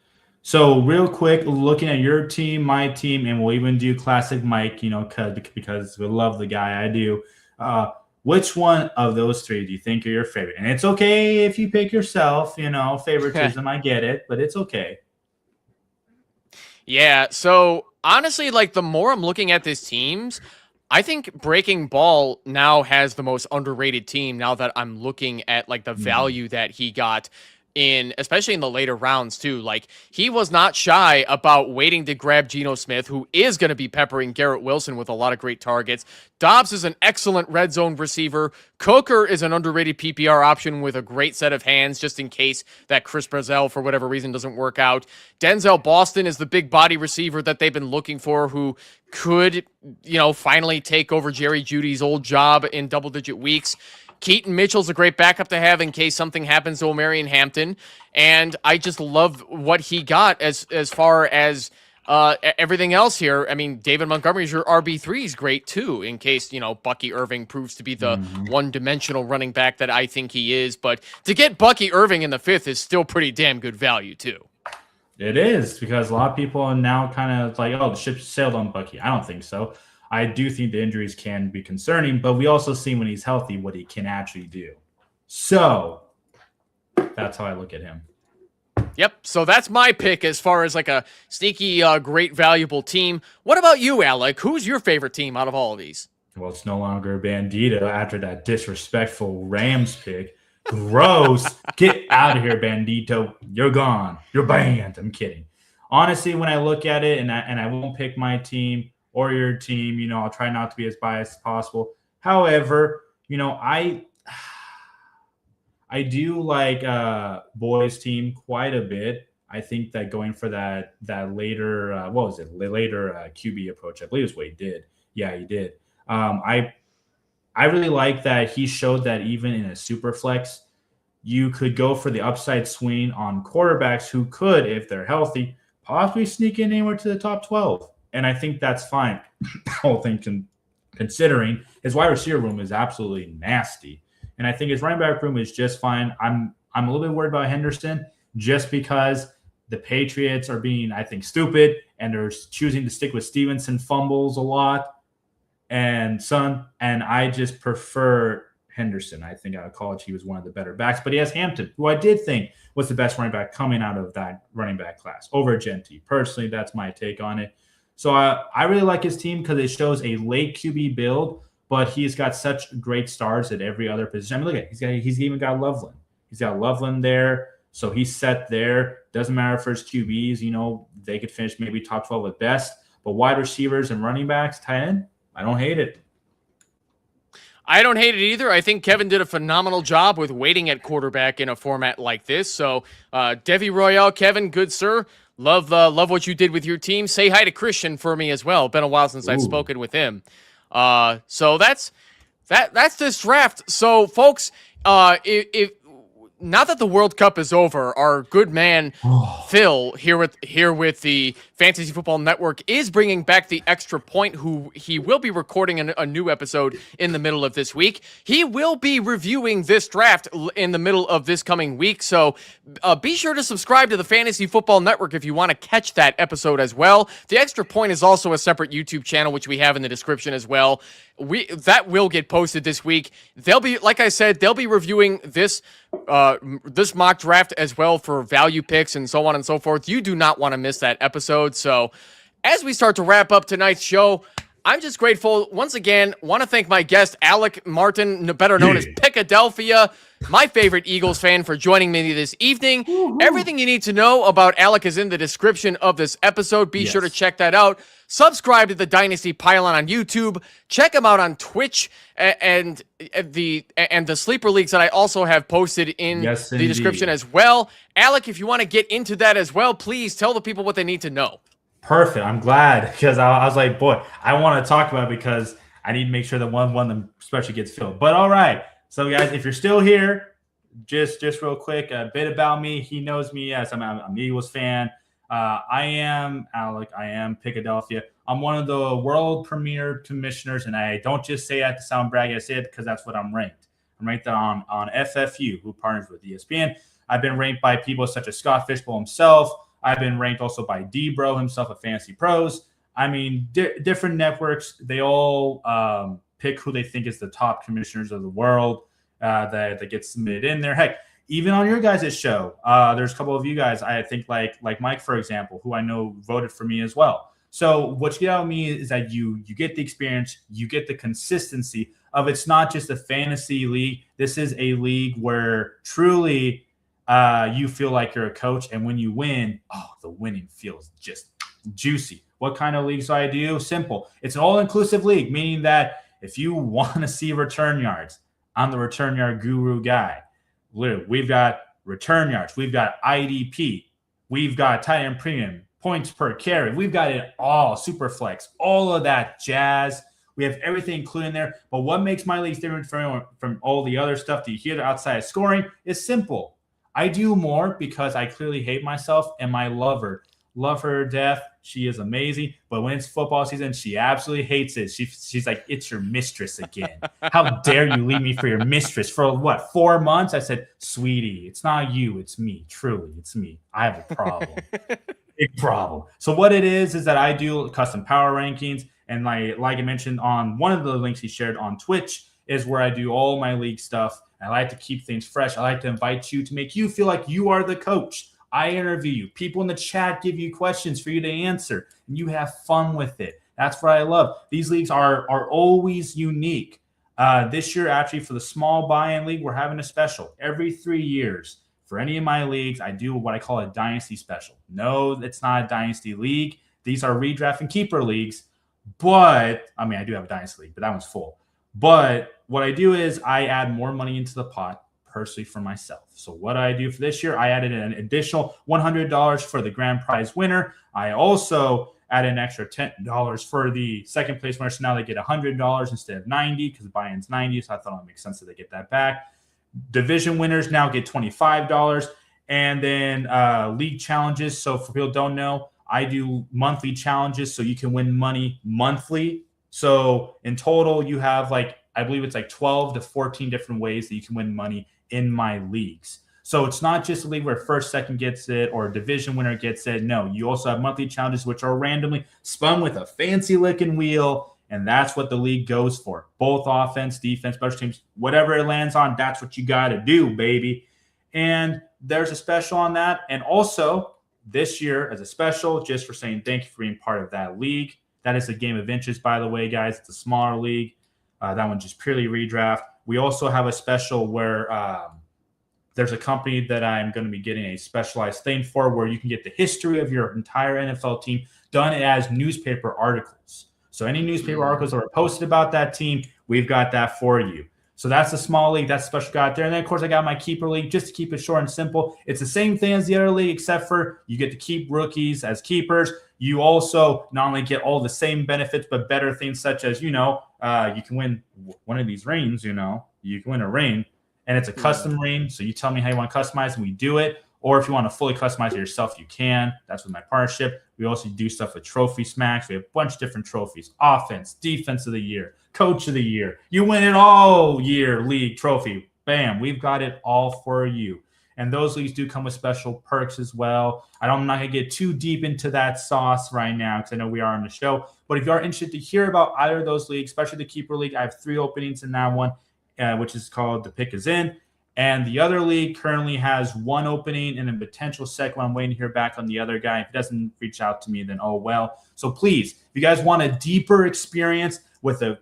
So real quick, looking at your team, my team, and we'll even do classic Mike, because we love the guy. I do. Which one of those 3 do you think are your favorite? And it's okay if you pick yourself, favoritism, I get it, but it's okay. Yeah, so honestly, like, the more I'm looking at these teams, I think Breaking Ball now has the most underrated team, now that I'm looking at, like, the value that he got especially in the later rounds too. Like, he was not shy about waiting to grab Geno Smith, who is going to be peppering Garrett Wilson with a lot of great targets. Dobbs is an excellent red zone receiver. Coker is an underrated PPR option with a great set of hands, just in case that Chris Brazzell, for whatever reason, doesn't work out. Denzel Boston is the big body receiver that they've been looking for, who could, finally take over Jerry Jeudy's old job in double-digit weeks. Keaton Mitchell's a great backup to have in case something happens to Omarion Hampton. And I just love what he got as far as Everything else here, I mean, David Montgomery's your RB3 is great too, in case, Bucky Irving proves to be the one-dimensional running back that I think he is. But to get Bucky Irving in the 5th is still pretty damn good value too. It is, because a lot of people are now kind of like, oh, the ship sailed on Bucky. I don't think so. I do think the injuries can be concerning, but we also see when he's healthy what he can actually do. So that's how I look at him. Yep, so that's my pick as far as like a sneaky, great, valuable team. What about you, Alec? Who's your favorite team out of all of these? Well, it's no longer Bandito after that disrespectful Rams pick. Gross. Get out of here, Bandito. You're gone. You're banned. I'm kidding. Honestly, when I look at it, and I won't pick my team or your team, I'll try not to be as biased as possible. However, I do like Boy's team quite a bit. I think that going for that later, later QB approach, I believe is what he did. Yeah, he did. I really like that he showed that even in a super flex, you could go for the upside swing on quarterbacks who could, if they're healthy, possibly sneak in anywhere to the top 12. And I think that's fine. The whole thing considering his wide receiver room is absolutely nasty. And I think his running back room is just fine. I'm a little bit worried about Henderson just because the Patriots are being, I think, stupid, and they're choosing to stick with Stevenson fumbles a lot and I just prefer Henderson. I think out of college he was one of the better backs, but he has Hampton, who I did think was the best running back coming out of that running back class over Jahnke. Personally, that's my take on it. So I really like his team because it shows a late QB build, but he's got such great stars at every other position. I mean, look at it. He's even got Loveland. He's got Loveland there, so he's set there. Doesn't matter for his QBs. They could finish maybe top 12 at best. But wide receivers and running backs, tight end, I don't hate it. I don't hate it either. I think Kevin did a phenomenal job with waiting at quarterback in a format like this. So, Devi Royale, Kevin, good sir. Love what you did with your team. Say hi to Christian for me as well. Been a while since I've spoken with him. So that's this draft. So, folks, if now that the World Cup is over, our good man Phil here with the Fantasy Football Network is bringing back the Extra Point, who he will be recording a new episode in the middle of this week. He will be reviewing this draft in the middle of this coming week, so be sure to subscribe to the Fantasy Football Network if you want to catch that episode as well. The Extra Point is also a separate YouTube channel, which we have in the description as well. That will get posted this week. They'll be, like I said, they'll be reviewing this mock draft as well for value picks and so on and so forth. You do not want to miss that episode. So as we start to wrap up tonight's show, I'm just grateful. Once again, want to thank my guest, Alec Marton, better known as Pickadelphia, my favorite Eagles fan, for joining me this evening. Everything you need to know about Alec is in the description of this episode. Be sure to check that out. Subscribe to the Dynasty Pylon on YouTube. Check him out on Twitch and the sleeper leagues that I also have posted in the description as well. Alec, if you want to get into that as well, please tell the people what they need to know. Perfect. I'm glad, because I was like, boy, I want to talk about it because I need to make sure that one of them especially gets filled. But all right. So, guys, if you're still here, just real quick, a bit about me. He knows me. Yes, I'm an Eagles fan. I am Alec. I am Pickadelphia. I'm one of the world premier commissioners, and I don't just say that to sound braggy. I say it because that's what I'm ranked. I'm ranked on FFU, who partners with ESPN. I've been ranked by people such as Scott Fishbowl himself. I've been ranked also by D-Bro himself at Fantasy Pros. I mean, different networks, they all pick who they think is the top commissioners of the world that gets submitted in there. Heck, even on your guys' show, there's a couple of you guys, I think like Mike, for example, who I know voted for me as well. So what you get out of me is that you get the experience, you get the consistency of it's not just a fantasy league. This is a league where truly you feel like you're a coach, and when you win, the winning feels just juicy. What kind of leagues do I do? Simple. It's an all-inclusive league, meaning that if you want to see return yards, I'm the return yard guru guy. Literally, we've got return yards. We've got IDP. We've got tight end premium, points per carry. We've got it all, super flex, all of that jazz. We have everything included in there. But what makes my league different from all the other stuff that you hear outside of scoring is simple. I do more because I clearly hate myself, and my lover love her to death. She is amazing. But when it's football season, she absolutely hates it. She's like, it's your mistress again. How dare you leave me for your mistress for what, 4 months? I said, sweetie, it's not you, it's me. Truly, it's me. I have a problem. Big problem. So what it is that I do custom power rankings. And like I mentioned on one of the links he shared on Twitch is where I do all my league stuff. I like to keep things fresh. I like to invite you to make you feel like you are the coach. I interview you. People in the chat give you questions for you to answer, and you have fun with it. That's what I love. These leagues are always unique. This year, actually, for the small buy-in league, we're having a special. Every 3 years, for any of my leagues, I do what I call a dynasty special. No, it's not a dynasty league. These are redraft and keeper leagues. But, I mean, I do have a dynasty league, but that one's full. But what I do is I add more money into the pot personally for myself. So what I do for this year, I added an additional $100 for the grand prize winner. I also added an extra $10 for the second place winner. So now they get $100 instead of $90 because the buy-in's $90. So I thought it would make sense that they get that back. Division winners now get $25. And then league challenges. So for people who don't know, I do monthly challenges so you can win money monthly. So in total, you have I believe it's 12 to 14 different ways that you can win money in my leagues. So it's not just a league where first, second gets it or a division winner gets it. No, you also have monthly challenges, which are randomly spun with a fancy looking wheel. And that's what the league goes for. Both offense, defense, special teams, whatever it lands on, that's what you got to do, baby. And there's a special on that. And also this year as a special, just for saying thank you for being part of that league. That is a game of inches, by the way, guys. It's a smaller league. That one just purely redraft. We also have a special where there's a company that I'm going to be getting a specialized thing for where you can get the history of your entire NFL team done as newspaper articles. So any newspaper articles that are posted about that team, we've got that for you. So that's a small league. That's a special guy out there. And then, of course, I got my keeper league just to keep it short and simple. It's the same thing as the other league, except for you get to keep rookies as keepers. You also not only get all the same benefits, but better things such as, you can win one of these rings, you can win a ring. And it's a custom ring. So you tell me how you want to customize and we do it. Or if you want to fully customize it yourself, you can. That's with my partnership. We also do stuff with Trophy Smacks. We have a bunch of different trophies. Offense, Defense of the Year, Coach of the Year. You win it all year league trophy. Bam. We've got it all for you. And those leagues do come with special perks as well. I'm not going to get too deep into that sauce right now because I know we are on the show. But if you are interested to hear about either of those leagues, especially the Keeper League, I have 3 openings in that one, which is called The Pick Is In. And the other league currently has 1 opening and a potential second one. I'm waiting to hear back on the other guy. If he doesn't reach out to me, then oh well. So please, if you guys want a deeper experience with a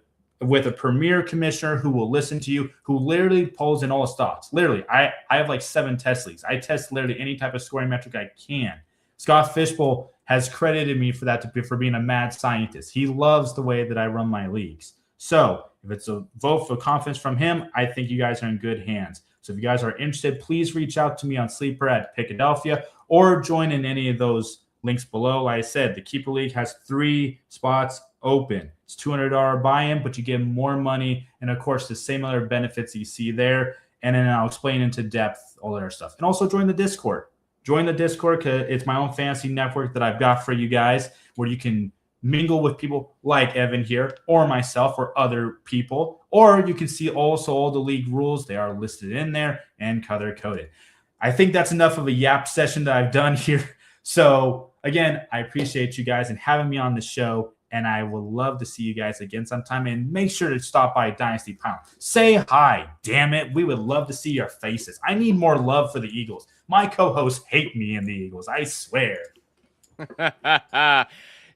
premier commissioner who will listen to you, who literally pulls in all his thoughts. Literally, I have 7 test leagues. I test literally any type of scoring metric I can. Scott Fishbowl has credited me for that for being a mad scientist. He loves the way that I run my leagues. So if it's a vote for confidence from him, I think you guys are in good hands. So if you guys are interested, please reach out to me on Sleeper at Philadelphia or join in any of those links below. Like I said, the Keeper League has 3 spots open. It's $200 buy-in, but you get more money. And, of course, the same other benefits you see there. And then I'll explain into depth all that other stuff. And also join the Discord. Join the Discord because it's my own fancy network that I've got for you guys where you can mingle with people like Evan here or myself or other people. Or you can see also all the league rules. They are listed in there and color-coded. I think that's enough of a yap session that I've done here. So, again, I appreciate you guys and having me on the show. And I would love to see you guys again sometime. And make sure to stop by Dynasty Pylon. Say hi, damn it. We would love to see your faces. I need more love for the Eagles. My co-hosts hate me and the Eagles. I swear.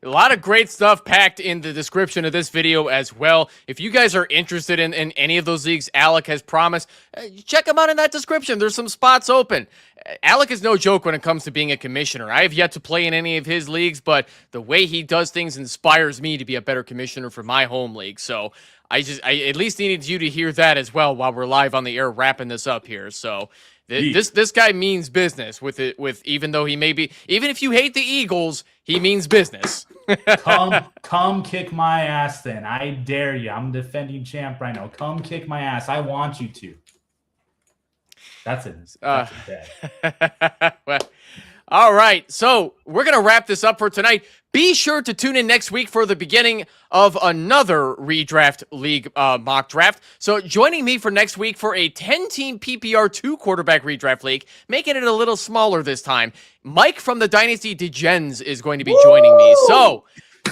A lot of great stuff packed in the description of this video as well. If you guys are interested in any of those leagues Alec has promised, check them out in that description. There's some spots open. Alec is no joke when it comes to being a commissioner. I have yet to play in any of his leagues, but the way he does things inspires me to be a better commissioner for my home league. So I at least needed you to hear that as well while we're live on the air wrapping this up here. So this guy means business with even though he may be, even if you hate the Eagles, he means business. Come kick my ass then. I dare you. I'm defending champ right now. Come kick my ass. I want you to. That's it. Well, All right, so we're going to wrap this up for tonight. Be sure to tune in next week for the beginning of another Redraft League mock draft. So joining me for next week for a 10-team PPR 2-quarterback Redraft League, making it a little smaller this time, Mike from the Dynasty Degens is going to be joining me. So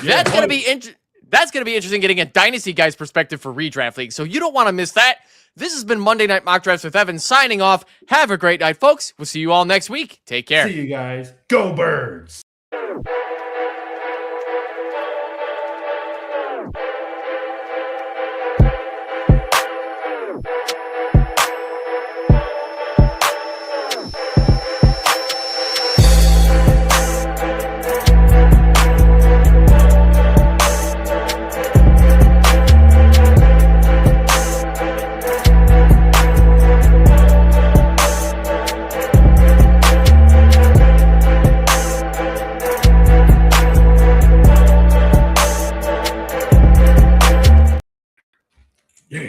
that's going to be interesting getting a Dynasty guy's perspective for Redraft League. So you don't want to miss that. This has been Monday Night Mock Drafts with Evan signing off. Have a great night, folks. We'll see you all next week. Take care. See you guys. Go Birds.